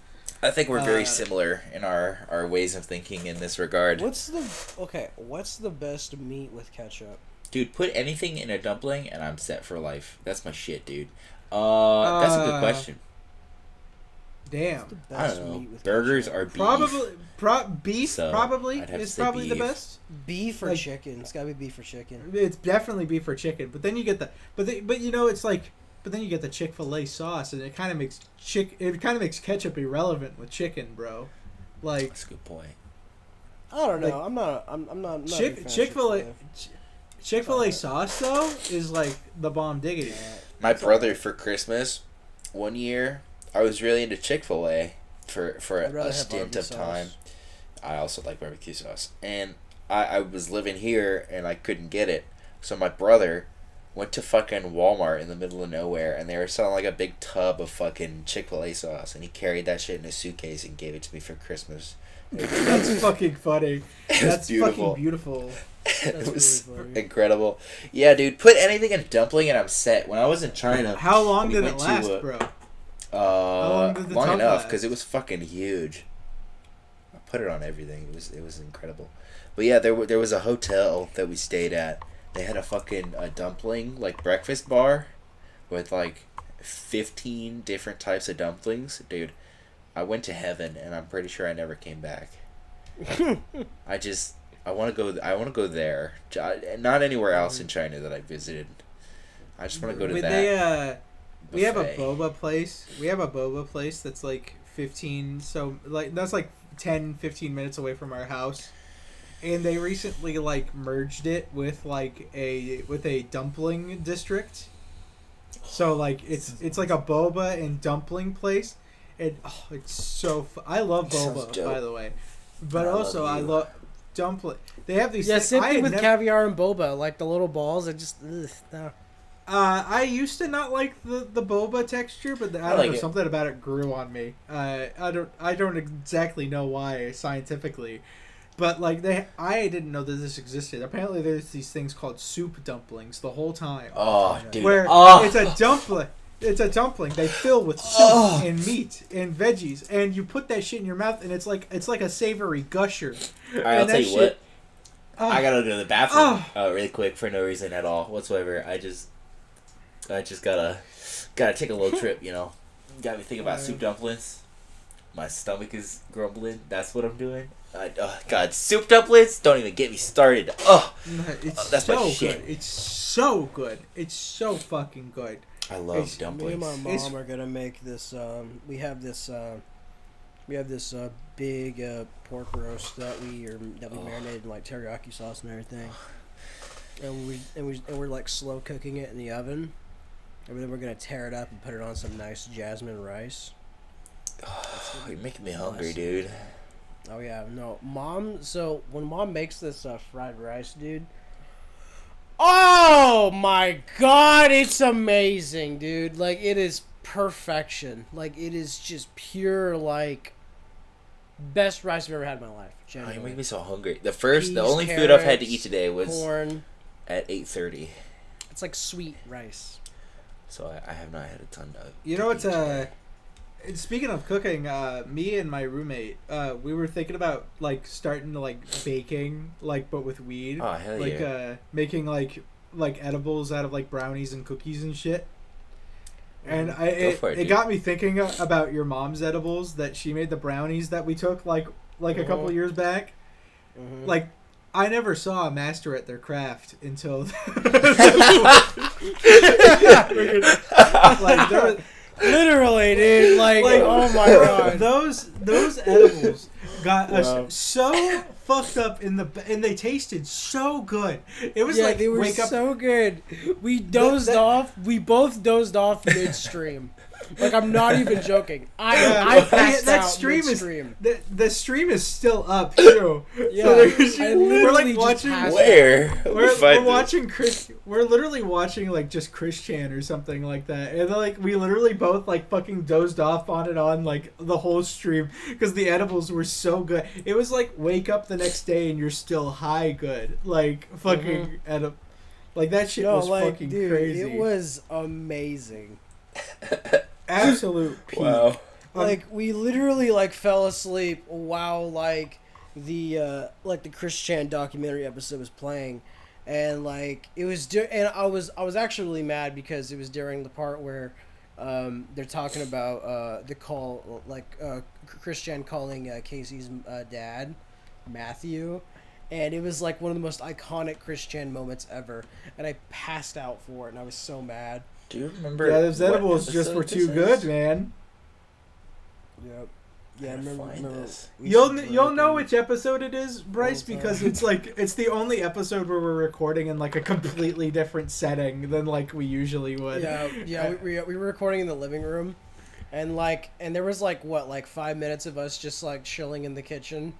I think we're very similar in our ways of thinking in this regard. What's the best meat with ketchup? Dude, put anything in a dumpling and I'm set for life. That's my shit, dude. That's a good question. Damn. What's the I best don't know. meat with Burgers ketchup? are beef. Probably beef. So, probably I'd have to is say probably the beef. best. Beef or Like- chicken? It's gotta be beef or chicken. It's definitely beef or chicken. But then you get the but you know it's like. But then you get the Chick-fil-A sauce, and it kind of makes ketchup irrelevant with chicken, bro. Like That's a good point. I don't know. Like, I'm not a big fan of Chick-fil-A Chick-fil-A sauce though is like the bomb diggity. My brother for Christmas, one year, I was really into Chick-fil-A for I'd rather a have stint barbecue of sauce. time. I also like barbecue sauce. And I was living here and I couldn't get it. So my brother went to fucking Walmart in the middle of nowhere and they were selling like a big tub of fucking Chick-fil-A sauce and he carried that shit in a suitcase and gave it to me for Christmas. That's fucking funny. It was That's beautiful. fucking beautiful. It was really funny. incredible. Yeah, dude, put anything in a dumpling and I'm set. When I was in China, How long we did it went to, last, bro? long did the tub enough last? because it was fucking huge. I put it on everything. It was incredible. But yeah, there was a hotel that we stayed at. They had a dumpling like breakfast bar with like 15 different types of dumplings. Dude, I went to heaven and I'm pretty sure I never came back. I want to go there. Not anywhere else in China that I visited. I just want to go to that. We have a buffet. boba place. We have a boba place that's like 15, so like that's like 10, 15 minutes away from our house. And they recently like merged it with like a dumpling district. So like it's like a boba and dumpling place. And it's so I love Sounds boba, dope. by the way. But I love also I you. love dumpling. They have these Yeah, things- same I thing had with nev- caviar and boba. Like the little balls, I just no. I used to not like the boba texture, but I don't like know, it. something about it grew on me. I don't exactly know why scientifically, but like I didn't know that this existed. Apparently, there's these things called soup dumplings the whole time, Oh, dude. where Oh. it's a dumpling. It's a dumpling. They fill with soup Oh. and meat and veggies, and you put that shit in your mouth, and it's like a savory gusher. All right, I'll And tell that you what. Oh, I gotta go to the bathroom really quick for no reason at all whatsoever. I just gotta take a little trip, you know. Got me thinking about soup dumplings. My stomach is grumbling. That's what I'm doing. God, soup dumplings! Don't even get me started. Oh, it's that's my so shit. good. It's so good. It's so fucking good. I love It's- Me dumplings. and my It's- mom are gonna make this. We have this big pork roast that we marinated in like teriyaki sauce and everything, and we're like slow cooking it in the oven, and then we're gonna tear it up and put it on some nice jasmine rice. You're making me hungry, dude. Oh yeah, no, mom. So when mom makes this fried rice, dude. Oh my god, it's amazing, dude. Like it is perfection. Like it is just pure like best rice I've ever had in my life. Oh, you Genuinely. make me so hungry. The Peas, only food I've had to carrots, eat today was corn. at 8:30. It's like sweet rice. So I have not had a ton of. You know, to eat today. speaking of cooking, me and my roommate, we were thinking about like starting to like baking, like but with weed, Oh hell like yeah! making like edibles out of like brownies and cookies and shit. And Go for it, it dude. got me thinking about your mom's edibles that she made, the brownies that we took like a couple years back. Mm-hmm. Like I never saw a master at their craft until like there was, Literally, dude. Like oh my god. those edibles got Wow. us so fucked up and they tasted so good. It was Yeah, like they were wake up. so good. We dozed off. We both dozed off midstream. Like, I'm not even joking. I passed that out stream mid-stream. is the stream is still up too. Yeah, so we're like just watching. passed Where? We're watching Chris. We're literally watching like just Chris Chan or something like that, and then, like we literally both like fucking dozed off on it on like the whole stream because the edibles were so good. It was like wake up the next day and you're still high good. Like fucking like that shit was fucking dude, crazy. It was amazing. Absolute peak. Wow. Like we literally like fell asleep while like the Chris Chan documentary episode was playing, and like it was and I was actually really mad because it was during the part where they're talking about the call Chris Chan calling Casey's dad Matthew, and it was like one of the most iconic Chris Chan moments ever, and I passed out for it and I was so mad. Do you remember? Yeah, those edibles just were too good, man. Yep. Yeah, I remember this. You'll know which episode it is, Bryce, because it's like it's the only episode where we're recording in like a completely different setting than like we usually would. Yeah. We were recording in the living room, and there was like 5 minutes of us just like chilling in the kitchen.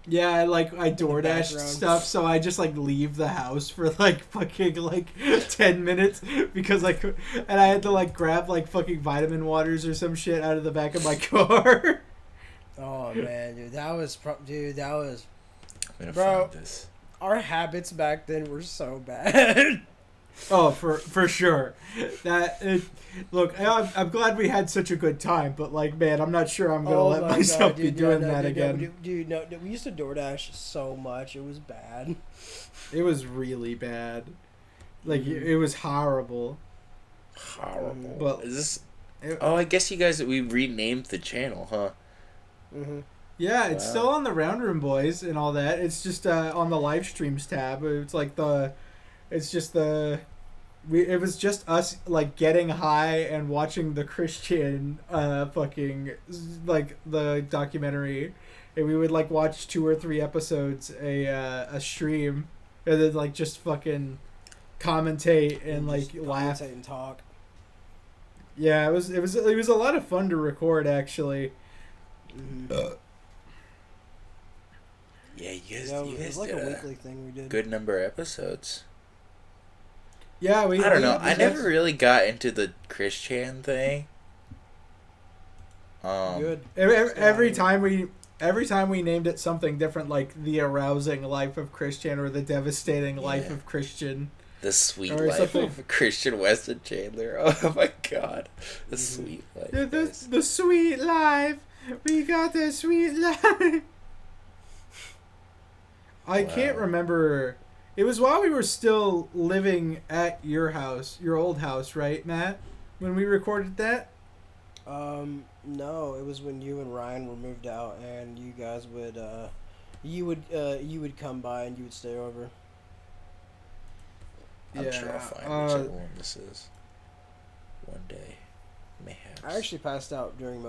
Yeah, I DoorDashed stuff, so I just like leave the house for like fucking like 10 minutes because I could, and I had to like grab like fucking vitamin waters or some shit out of the back of my car. Oh man, dude, that was I'm gonna bro. find this. Our habits back then were so bad. Oh, for sure. Look, I'm glad we had such a good time, but like, man, I'm not sure I'm gonna let myself be doing that again. No, we used to DoorDash so much; it was bad. It was really bad. Like it was horrible. Horrible. But is this? I guess you guys we renamed the channel, huh? Mm-hmm. Yeah, it's still on the Round Room Boys and all that. It's just on the live streams tab. It's like it was just us like getting high and watching the Christian fucking like the documentary, and we would like watch 2 or 3 episodes a stream, and then like just fucking commentate and like laugh and talk. Yeah, it was a lot of fun to record actually. Mm-hmm. Yeah, you guys it was like did a weekly thing we did. Good number of episodes. Yeah, I don't know. I never really got into the Chris Chan thing. Good. Every time we named it something different, like the arousing life of Christian or the devastating life of Christian. The sweet or life something. of Christian Weston Chandler. Oh my god. The sweet life. The sweet life. We got the sweet life. I can't remember. It was while we were still living at your house, your old house, right, Matt? When we recorded that? No, it was when you and Ryan were moved out, and you guys would, you would come by and you would stay over. I'm sure I'll find whichever one this is. One day. Mayhaps. I actually passed out during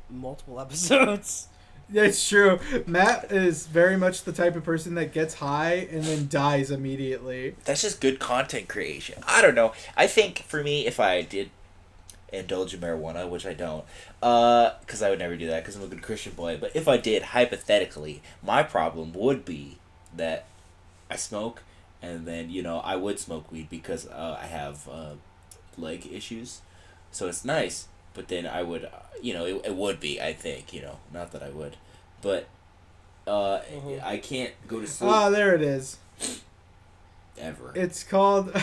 multiple episodes. It's true. Matt is very much the type of person that gets high and then dies immediately. That's just good content creation. I don't know. I think for me, if I did indulge in marijuana, which I don't, because I would never do that because I'm a good Christian boy, but if I did, hypothetically, my problem would be that I smoke, and then, I would smoke weed because I have leg issues. So it's nice, but then I would, it would be, I think, not that I would. But I can't go to sleep. Ah, there it is. Ever. It's called...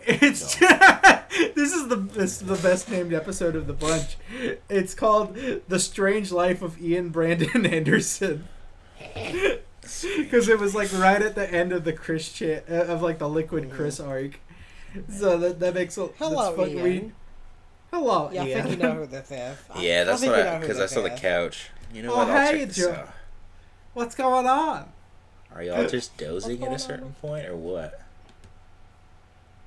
this is the best named episode of the bunch. It's called The Strange Life of Ian Brandon Anderson. Because it was like right at the end of the the Liquid Chris arc. So that makes a... Hello, Ian. Hello, yeah, Ian. I think you know who this is. Yeah, that's what because I saw the couch. You know what? I'll check this out. What's going on? Are y'all just dozing at a certain point, or what?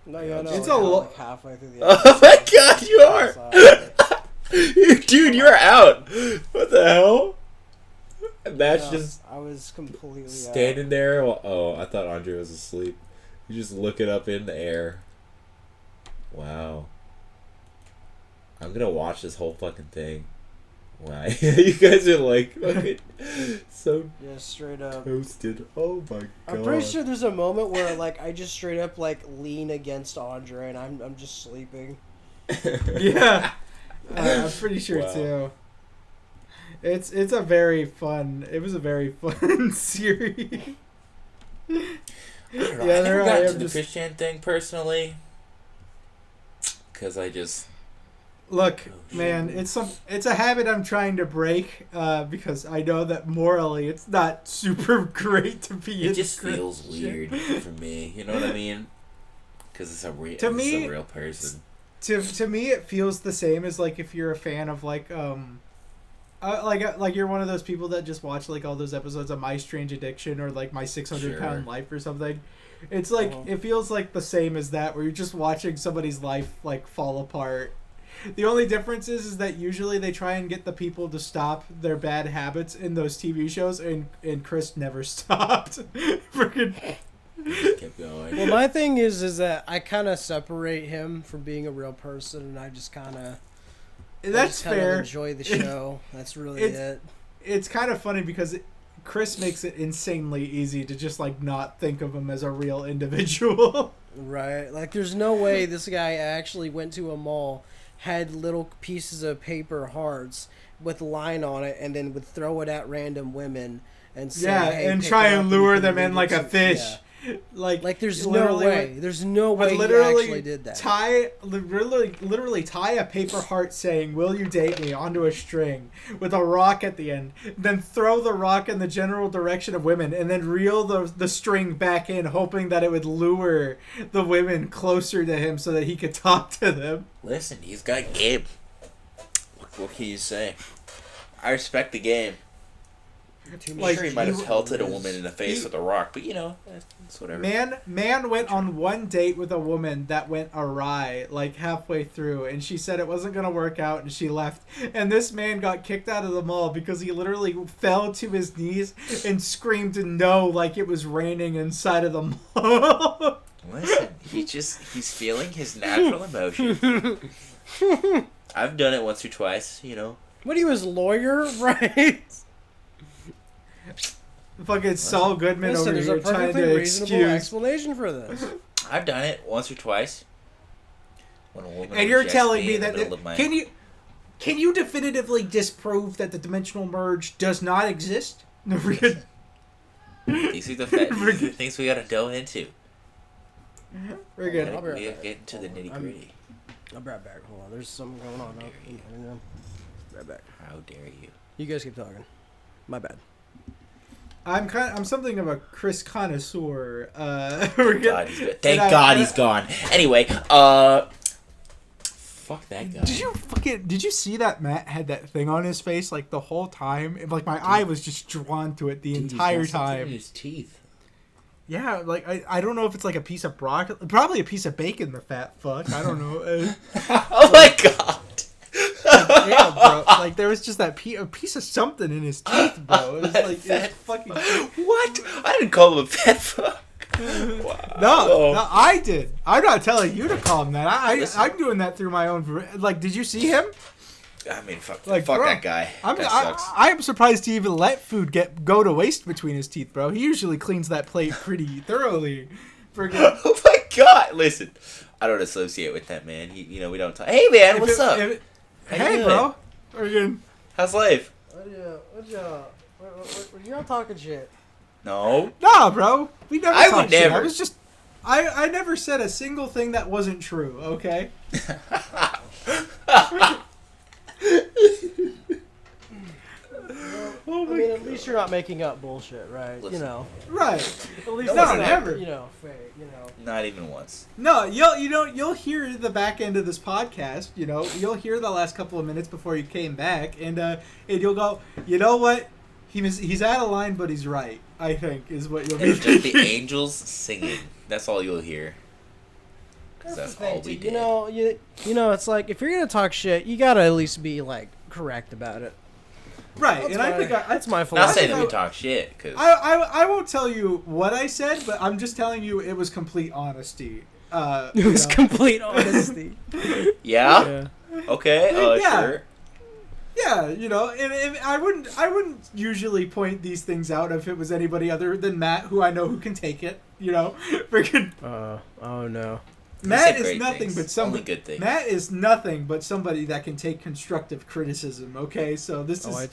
No, it's like halfway through the Oh my god, you are! Dude, you're out! What the hell? Matt's just... I was completely standing there. Oh, I thought Andre was asleep. You just look it up in the air. Wow. I'm gonna watch this whole fucking thing. Wow, you guys are like fucking so Yeah, straight up. toasted. Oh my god. I'm pretty sure there's a moment where like I just straight up like lean against Andre and I'm just sleeping. Yeah. I'm pretty sure Wow. too. It was a very fun series. I don't know. Yeah, I there never I got am into the just- Christian thing personally, because I just Look, man, it's a habit I'm trying to break because I know that morally it's not super great to be. it just feels weird for me. You know what I mean? Because it's a real person. To me, it feels the same as like if you're a fan of like you're one of those people that just watch like all those episodes of My Strange Addiction or like My 600 Pound Life or something. It's like it feels like the same as that, where you're just watching somebody's life like fall apart. The only difference is that usually they try and get the people to stop their bad habits in those TV shows, and Chris never stopped. Freaking. Kept going. Well, my thing is that I kind of separate him from being a real person, and I just kind of fair. Enjoy the show. That's really it. It's kind of funny because Chris makes it insanely easy to just like not think of him as a real individual. Right. Like, there's no way this guy actually went to a mall, had little pieces of paper hearts with a line on it, and then would throw it at random women and say, hey, and pick try it up and lure you can them in read like it a to-" fish. Yeah. Like There's no way. There's no way he actually did that. Literally tie a paper heart saying, "Will you date me?" onto a string with a rock at the end. Then throw the rock in the general direction of women, and then reel the string back in, hoping that it would lure the women closer to him so that he could talk to them. Listen, he's got game. What can you say? I respect the game. I'm Like, sure he might have pelted a woman in the face with a rock, but you know, it's whatever. Man went on one date with a woman that went awry, like halfway through, and she said it wasn't going to work out, and she left. And this man got kicked out of the mall because he literally fell to his knees and screamed no like it was raining inside of the mall. Listen, he's feeling his natural emotion. I've done it once or twice, you know. What, he was lawyer, right? Fucking Saul Goodman Listen, over there's here a trying perfectly to reasonable excuse. explanation for this. I've done it once or twice. When a woman And you're rejects telling me in the that middle of my- can you definitively disprove that the dimensional merge does not exist? These are the things we gotta delve into. We're good. I'll be right We back. get into the nitty gritty. I'll be right back. Hold on. There's something going on. Right back. How dare you? You guys keep talking. My bad. I'm something of a Chris connoisseur. Thank God he's gone. Anyway, fuck that guy. Did you see that Matt had that thing on his face like the whole time? Like my eye was just drawn to it the entire time. In his teeth. Yeah, like I don't know if it's like a piece of broccoli, probably a piece of bacon. The fat fuck. I don't know. Oh my God. Damn, bro. Like there was just that a piece of something in his teeth, bro. It was like it was fucking. What? I didn't call him a fat fuck. Wow. No, I did. I'm not telling you to call him that. I'm doing that through my own. Like, did you see him? I mean, fuck Like, bro, that guy. That sucks. I'm surprised he even let food go to waste between his teeth, bro. He usually cleans that plate pretty thoroughly. Oh my God! Listen, I don't associate with that man. We don't talk. Hey man, what's up? Hey, bro. Friggin'. How's life? What y'all talking shit? No. Nah, bro. We never. I talked would shit. never. I was just. I never said a single thing that wasn't true. Okay. I mean, at least you're not making up bullshit, right? Listen. Right. At least No, it's not, never. fake, Not even once. No, you'll hear the back end of this podcast. You'll hear the last couple of minutes before you came back, and you'll go, you know what? He's out of line, but he's right. I think is what you'll be It's just the thinking. angels singing. That's all you'll hear. Because that's all we did. It's like, if you're gonna talk shit, you gotta at least be like correct about it. Right, and I think that's my Not philosophy. saying that we talk shit, because I won't tell you what I said, but I'm just telling you it was complete honesty. It was complete honesty. yeah. Okay, Yeah. sure. Yeah, you know, and I wouldn't usually point these things out if it was anybody other than Matt, who I know who can take it. You know, freaking. Oh no. Matt is nothing but somebody. Only good things. Matt is nothing but somebody that can take constructive criticism. Okay, so this is.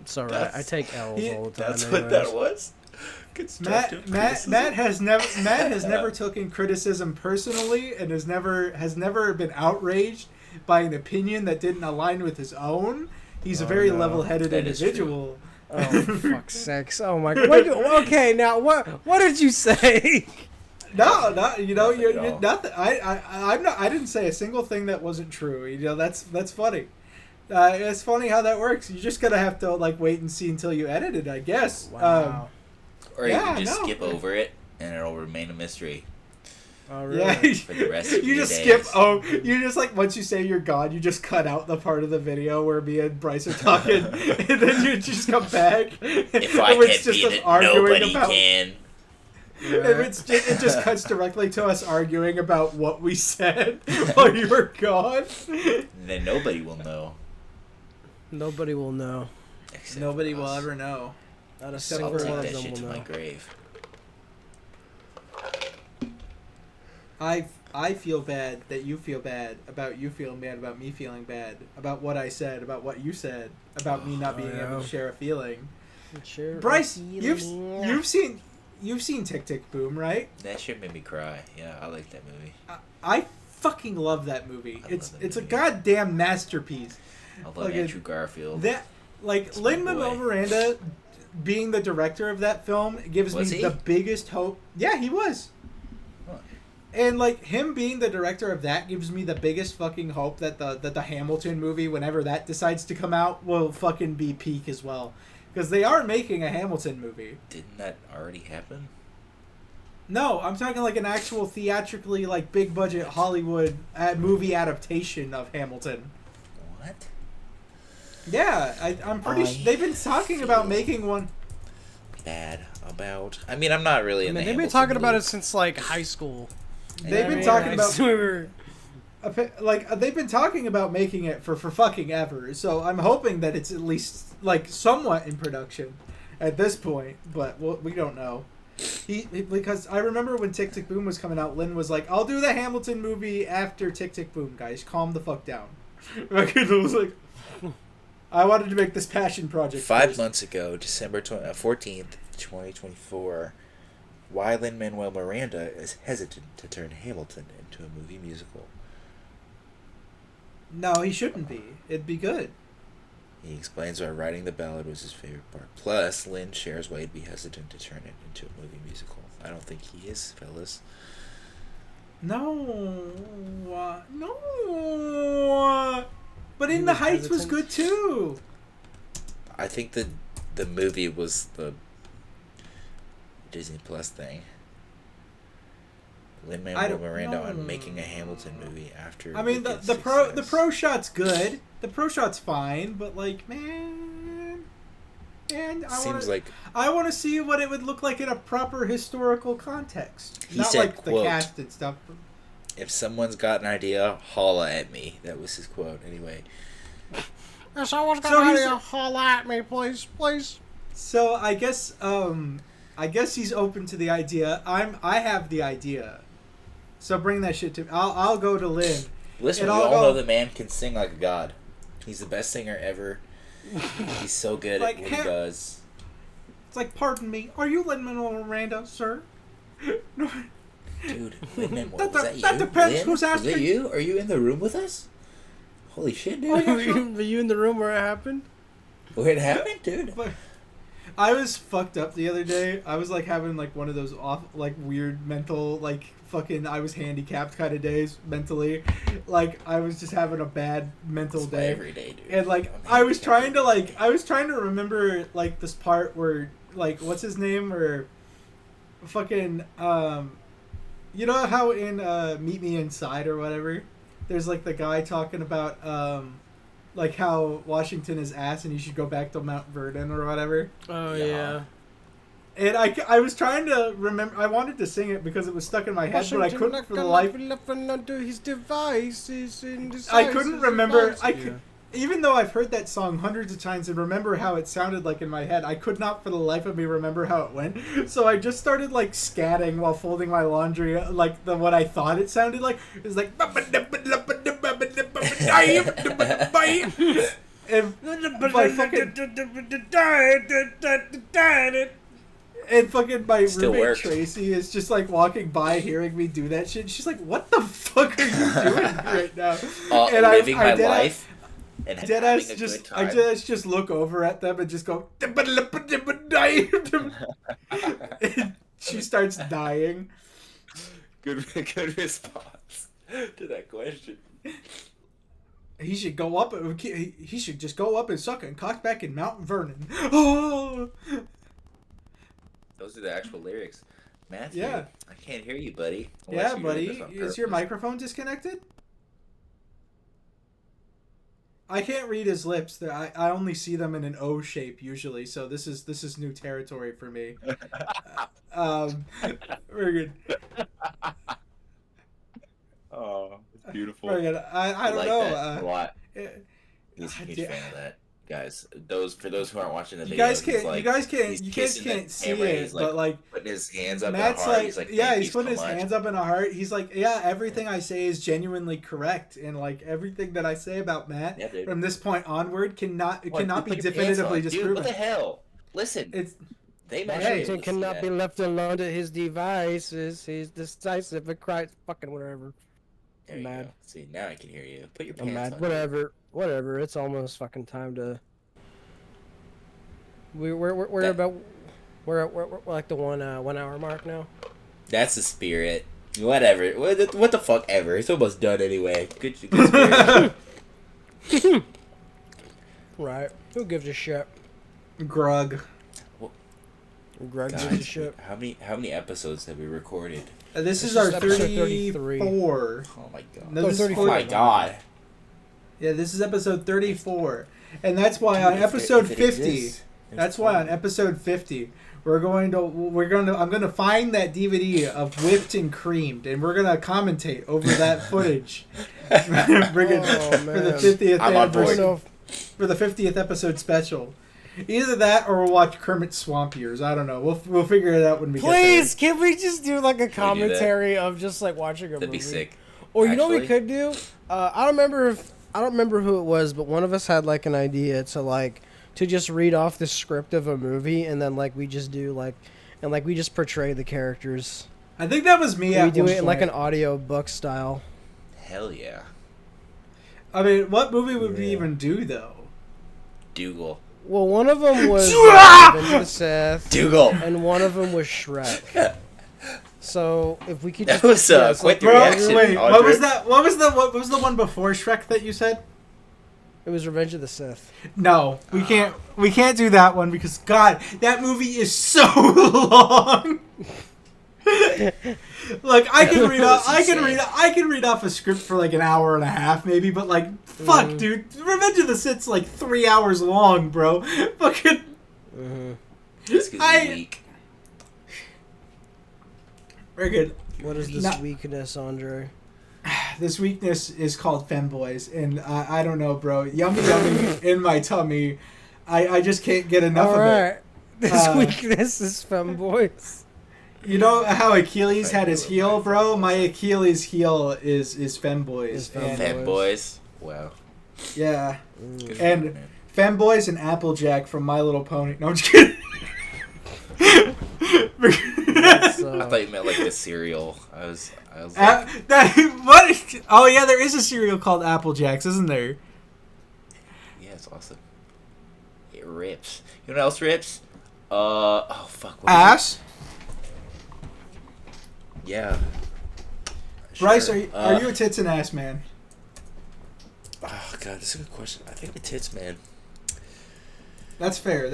It's all right. I take L's all the time. That's anyways. what that was. Matt has never taken criticism personally and has never been outraged by an opinion that didn't align with his own. He's a very level-headed individual. Oh, for fuck's sakes! Oh my God! Okay, now what did you say? No, you know, you're nothing. I didn't say a single thing that wasn't true. You know, that's funny. It's funny how that works. You just gotta have to like wait and see until you edit it, I guess. Wow. Or you can just skip over it, and it'll remain a mystery. Oh, really? Yeah, for the rest of you your just days. skip. You just like once you say you're gone, you just cut out the part of the video where me and Bryce are talking, and then you just come back. If I can't beat it, nobody can. It just cuts directly to us arguing about what we said while you were gone. And then nobody will know. Nobody will know. Except Nobody for will us. ever know. Not a I'll single take one that of them shit will to know. my grave. I feel bad that you feel bad about you feeling bad about me feeling bad about what I said, about what you said, about me not being able to share a feeling. Bryce, you've seen Tick Tick Boom, right? That shit made me cry. Yeah, I like that movie. I fucking love that movie. It's a goddamn masterpiece. I love Andrew Garfield. That Lin-Manuel Miranda being the director of that film gives me the biggest hope. Yeah, he was. Huh. And like him being the director of that gives me the biggest fucking hope that the Hamilton movie, whenever that decides to come out, will fucking be peak as well. Because they are making a Hamilton movie. Didn't that already happen? No, I'm talking like an actual theatrically like big budget Hollywood movie adaptation of Hamilton. What? Yeah, I'm pretty sure they've been talking about making one. Bad about. I mean, I'm not really. They've been talking about it since like high school. They've been talking about they've been talking about making it for fucking ever. So I'm hoping that it's at least like somewhat in production at this point, but we don't know. Because I remember when Tick Tick Boom was coming out, Lynn was like, "I'll do the Hamilton movie after Tick Tick Boom, guys. Calm the fuck down." Like it was like, I wanted to make this passion project. 5 months ago, December 14th, 2024, why Lin-Manuel Miranda is hesitant to turn Hamilton into a movie musical. No, he shouldn't be. It'd be good. He explains why writing the ballad was his favorite part. Plus, Lin shares why he'd be hesitant to turn it into a movie musical. I don't think he is, fellas. No. But In the Heights was good too. I think the movie was the Disney Plus thing. Lin-Manuel Miranda on making a Hamilton movie after. I mean, the pro shot's good. The pro shot's fine, but like, man, I want to see what it would look like in a proper historical context. He Not said, like quote, the cast and stuff. "If someone's got an idea, holla at me." That was his quote, anyway. If someone's got an idea, holla at me, please. So I guess he's open to the idea. I have the idea. So bring that shit to me. I'll go to Lynn. Listen, we all know the man can sing like a god. He's the best singer ever. He's so good at what he does. It's like, pardon me, are you Lin-Manuel Miranda, sir? Dude, Lin-Manuel, was that you? That depends who's asking. Was that you? Are you in the room with us? Holy shit, dude. Were you in the room where it happened? Where it happened, dude? I was fucked up the other day. I was like having like one of those weird mental I was handicapped kind of days mentally. Like I was just having a bad mental day. Every day, dude. And like I was trying to remember like this part where like what's his name or fucking you know how in Meet Me Inside or whatever, there's like the guy talking about like how Washington is ass and you should go back to Mount Vernon or whatever. Oh yeah. And I was trying to remember. I wanted to sing it because it was stuck in my head, but I couldn't for the life. His devices I couldn't remember. Even though I've heard that song hundreds of times and remember how it sounded like in my head, I could not for the life of me remember how it went. So I just started like scatting while folding my laundry, like what I thought it sounded like. It was like. And fucking my roommate Tracy is just like walking by hearing me do that shit. She's like, "What the fuck are you doing right now?" And living my life. And I just look over at them and just go. And she starts dying. Good response to that question. He should go up. He should just go up and suck and cock back in Mount Vernon. Oh. Those are the actual lyrics. Matthew, yeah. I can't hear you, buddy. Yeah, buddy. Is your microphone disconnected? I can't read his lips. I only see them in an O shape usually, so this is new territory for me. Very good. Oh, it's beautiful. Very good. I don't know. That a lot. He's a huge fan of that. Guys, for those who aren't watching the video, you guys can't see it, but like putting his hands up Matt's in a heart. He's putting his hands up in a heart. He's like, yeah, everything I say is genuinely correct, and like everything that I say about Matt from this point onward cannot be definitively disproven. Dude, what the hell? Listen, Washington cannot be left alone to his devices. He's decisive and Christ fucking whatever. There you go. See, now I can hear you. Put your pants on. Whatever. It's almost fucking time to. We're like the 1 hour mark now. That's the spirit. Whatever. What the fuck ever. It's almost done anyway. Good spirit. Right. Who gives a shit? Grug gives a shit. How many episodes have we recorded? This is our 34. Oh my god. No, oh my god. Yeah, this is episode 34. And that's why on episode 50, I'm going to find that DVD of Whipped and Creamed, and we're going to commentate over that footage. For the 50th anniversary, for the 50th episode special. Either that or we'll watch Kermit's Swamp Years. I don't know. We'll figure it out when we get there. Please, can we just do like a commentary of just like watching a movie? That'd be sick. Or you know what we could do? I don't remember who it was, but one of us had like an idea to just read off the script of a movie and then like we just do we just portray the characters. I think that was me. We do it in like an audio book style. Hell yeah. I mean, what movie would we even do though? Dougal. Well, one of them was Revenge of the Sith, Dougal, and one of them was Shrek. So if we could, that was quite the reaction. Wait, what was that? What was the one before Shrek that you said? It was Revenge of the Sith. No, we can't do that one because God, that movie is so long. Like I can read off a script for like an hour and a half maybe, but like fuck, dude, Revenge of the Sith's like 3 hours long, bro. Fucking. Weak. Very good. What is this weakness, Andre? This weakness is called femboys, and I don't know, bro. Yummy in my tummy. I just can't get enough of it. This weakness is femboys. You know how Achilles had his heel, bro? My Achilles heel is femboys. Femboys? Wow. Yeah. And femboys and Applejack from My Little Pony. No, I'm just kidding. I thought you meant like the cereal. I was like... what? Oh yeah, there is a cereal called Applejacks, isn't there? Yeah, it's awesome. It rips. You know what else rips? Oh fuck. Ass? Yeah. Bryce, are you a tits and ass man? Oh god, that's a good question. I think I'm a tits man. That's fair.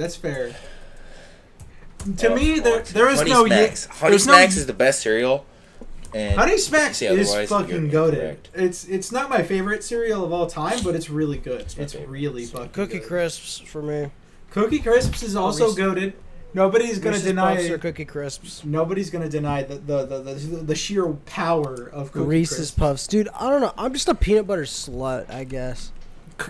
To me, there is Honey no... Smacks. Honey Smacks is the best cereal. And Honey Smacks is fucking goated. It's not my favorite cereal of all time, but it's really good. It's really fucking Cookie good. Crisps for me. Cookie Crisps is also goated. Nobody's gonna Reese's deny Puffs or Cookie Crisps. Nobody's gonna deny the sheer power of Cookie Reese's Crisp. Puffs, dude. I don't know. I'm just a peanut butter slut, I guess.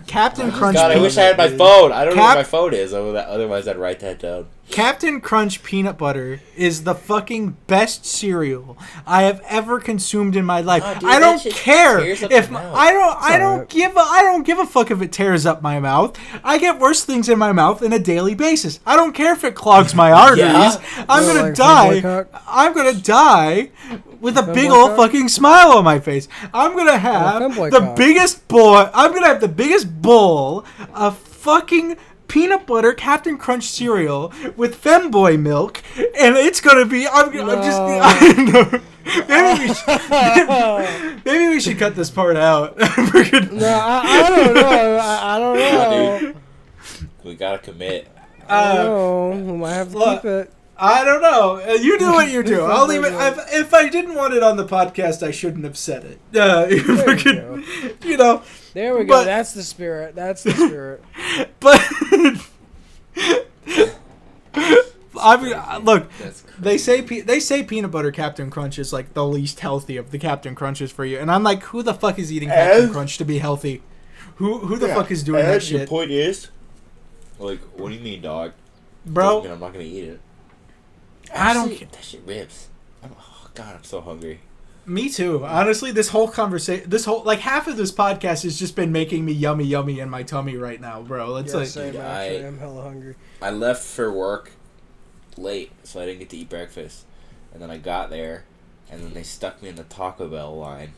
Captain Crunch. God, I wish I had my phone. I don't know what my phone is. Otherwise, I'd write that down. Captain Crunch peanut butter is the fucking best cereal I have ever consumed in my life. Oh, dude, I don't care if I don't give a fuck if it tears up my mouth. I get worse things in my mouth on a daily basis. I don't care if it clogs my arteries. Yeah. I'm gonna die. I'm gonna die with a big old fucking smile on my face. I'm gonna have the biggest bowl. I'm gonna have the biggest bowl of fucking peanut butter Captain Crunch cereal with femboy milk, and it's gonna be. Maybe we should cut this part out. No, I don't know. I don't know. Dude, we gotta commit. We might have to keep it. I don't know. You do what you do. I'll leave it. If I didn't want it on the podcast, I shouldn't have said it. You know. There we go. That's the spirit. That's the spirit. But look, they say peanut butter Captain Crunch is like the least healthy of the Captain Crunches for you, and I'm like, who the fuck is eating Captain Crunch to be healthy? Who the fuck is doing that shit? Your point is, like, what do you mean, dog? Bro, doesn't mean I'm not gonna eat it. I don't care. That shit rips. Oh God, I'm so hungry. Me too. Honestly, this whole conversation, like half of this podcast has just been making me yummy in my tummy right now, bro. It's same, actually, I'm hella hungry. I left for work late, so I didn't get to eat breakfast. And then I got there, and then they stuck me in the Taco Bell line.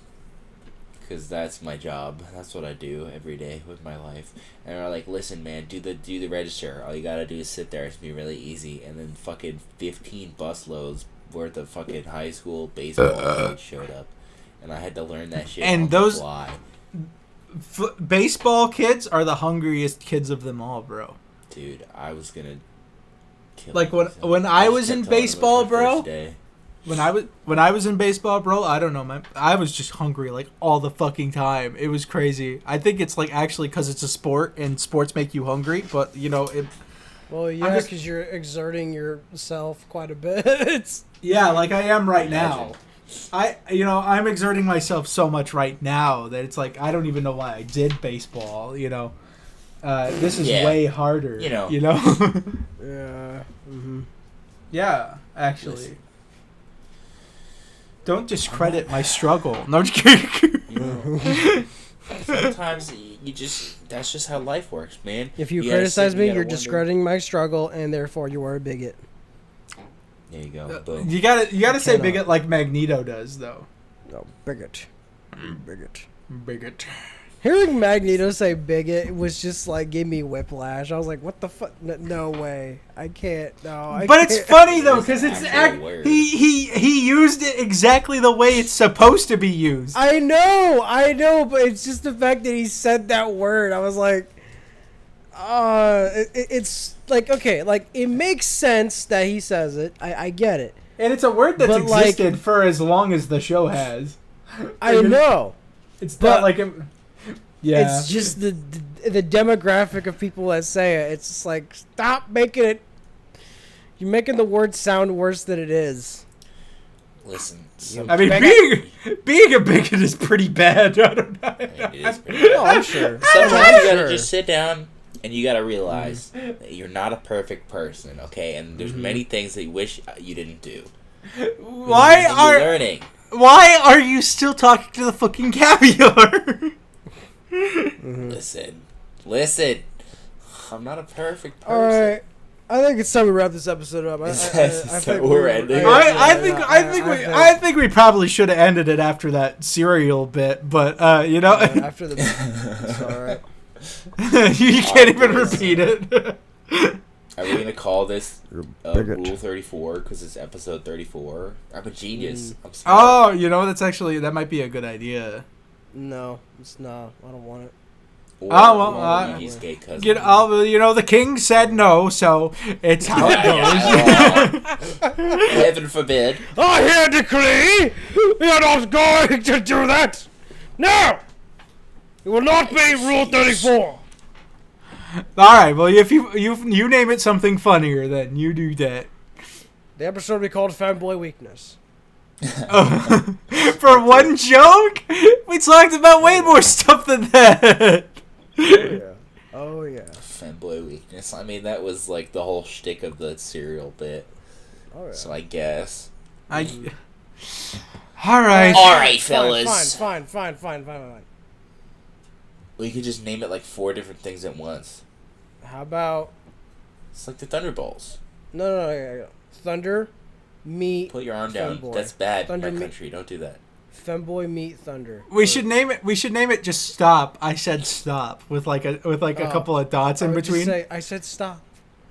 Because that's my job. That's what I do every day with my life. And they're like, listen, man, do the register. All you gotta do is sit there. It's gonna be really easy. And then fucking 15 busloads worth of fucking high school baseball kids showed up. And I had to learn that shit and on those the fly. Baseball kids are the hungriest kids of them all, bro. Dude, I was gonna kill like myself. when I was in baseball, bro. Day. When I was in baseball, bro, I don't know, man. I was just hungry like all the fucking time. It was crazy. I think it's like actually because it's a sport and sports make you hungry, but you know it. Well, yeah, because you're exerting yourself quite a bit. Yeah, like I am right now. I'm exerting myself so much right now that it's like I don't even know why I did baseball. You know, this is way harder. You know. Yeah. Mm-hmm. Yeah, actually. Listen. Don't discredit my struggle. No, I'm just kidding. Sometimes that's just how life works, man. If you criticize me, you're discrediting my struggle, and therefore you are a bigot. There you go. Boom. You gotta say bigot like Magneto does, though. No, bigot. Bigot. Bigot. Hearing Magneto say bigot was just like gave me whiplash. I was like, "What the fuck? No way! I can't. No." But it's funny though, because he used it exactly the way it's supposed to be used. I know, but it's just the fact that he said that word. I was like, it's like okay, like it makes sense that he says it. I get it, and it's a word that's existed for as long as the show has. I know. It's not like yeah. It's just the demographic of people that say it. It's just like, stop making it. You're making the word sound worse than it is. Listen. I mean, being a bigot is pretty bad. I don't know. It is pretty bad. I'm sure. Sometimes you gotta just sit down and you gotta realize that you're not a perfect person, okay? And there's many things that you wish you didn't do. Why are you still talking to the fucking caviar? Listen. I'm not a perfect person. All right, I think it's time to wrap this episode up. I think we're ending. I think we probably should have ended it after that cereal bit, but after the it's all right. You can't even repeat it. Are we gonna call this Rule 34 because it's episode 34? I'm a genius. I'm smart. Oh, that might be a good idea. No, it's not. I don't want it. Luigi's gay cousin. The king said no, so it's how it goes. Heaven forbid. I hear decree. You're not going to do that. No, it will not be Rule 34. All right. Well, if you name it something funnier, then you do that. The episode will be called Fanboy Weakness. For one joke, we talked about way more stuff than that. Oh yeah. Fanboy weakness. I mean, that was like the whole shtick of the cereal bit. Oh yeah. So I guess. All right. All right, fellas. Fine. We could just name it like 4 different things at once. How about? It's like the Thunderbolts. No. Thunder, meat. Put your arm down. Femboy. That's bad Thunder, in my meat. country. Don't do that. Femboy meat thunder. We should name it. Just stop. I said stop with like a couple of dots in between. I said stop.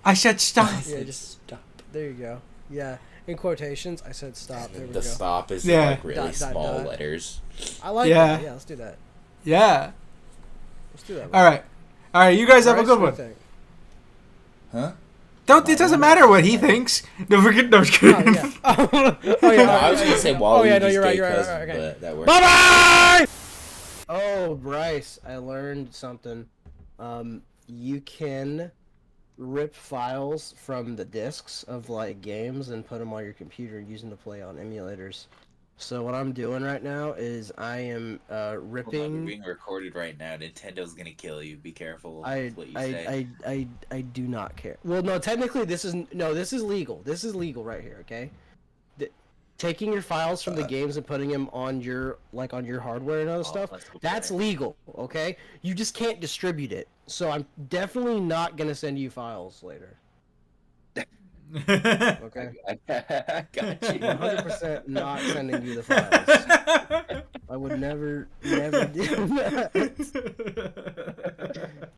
I said stop. Yeah, just stop. There you go. Yeah, in quotations, I said stop. There we The go. stop is Yeah. in like really Dot, small dot. letters. I like Yeah. that. Yeah, let's do that. Yeah. Let's do that. All right. You guys have a good one. Huh? Don't. It doesn't matter what he thinks. No, forget. No, just kidding. Oh yeah. Oh yeah. No, I was gonna say Wally. Oh yeah, no, just you're right. gay cousin, Okay. but that works. Bye bye. Oh, Bryce, I learned something. You can rip files from the discs of like games and put them on your computer using to play on emulators. So what I'm doing right now is I am We're ripping. being recorded right now. Nintendo's gonna kill you. Be careful I what you say. do not care. Well, no, technically this is legal. This is legal right here. Okay, taking your files from the games and putting them on your hardware and other stuff. That's legal. Okay, you just can't distribute it. So I'm definitely not gonna send you files later. Okay. I got you. 100% not sending you the files. I would never do that.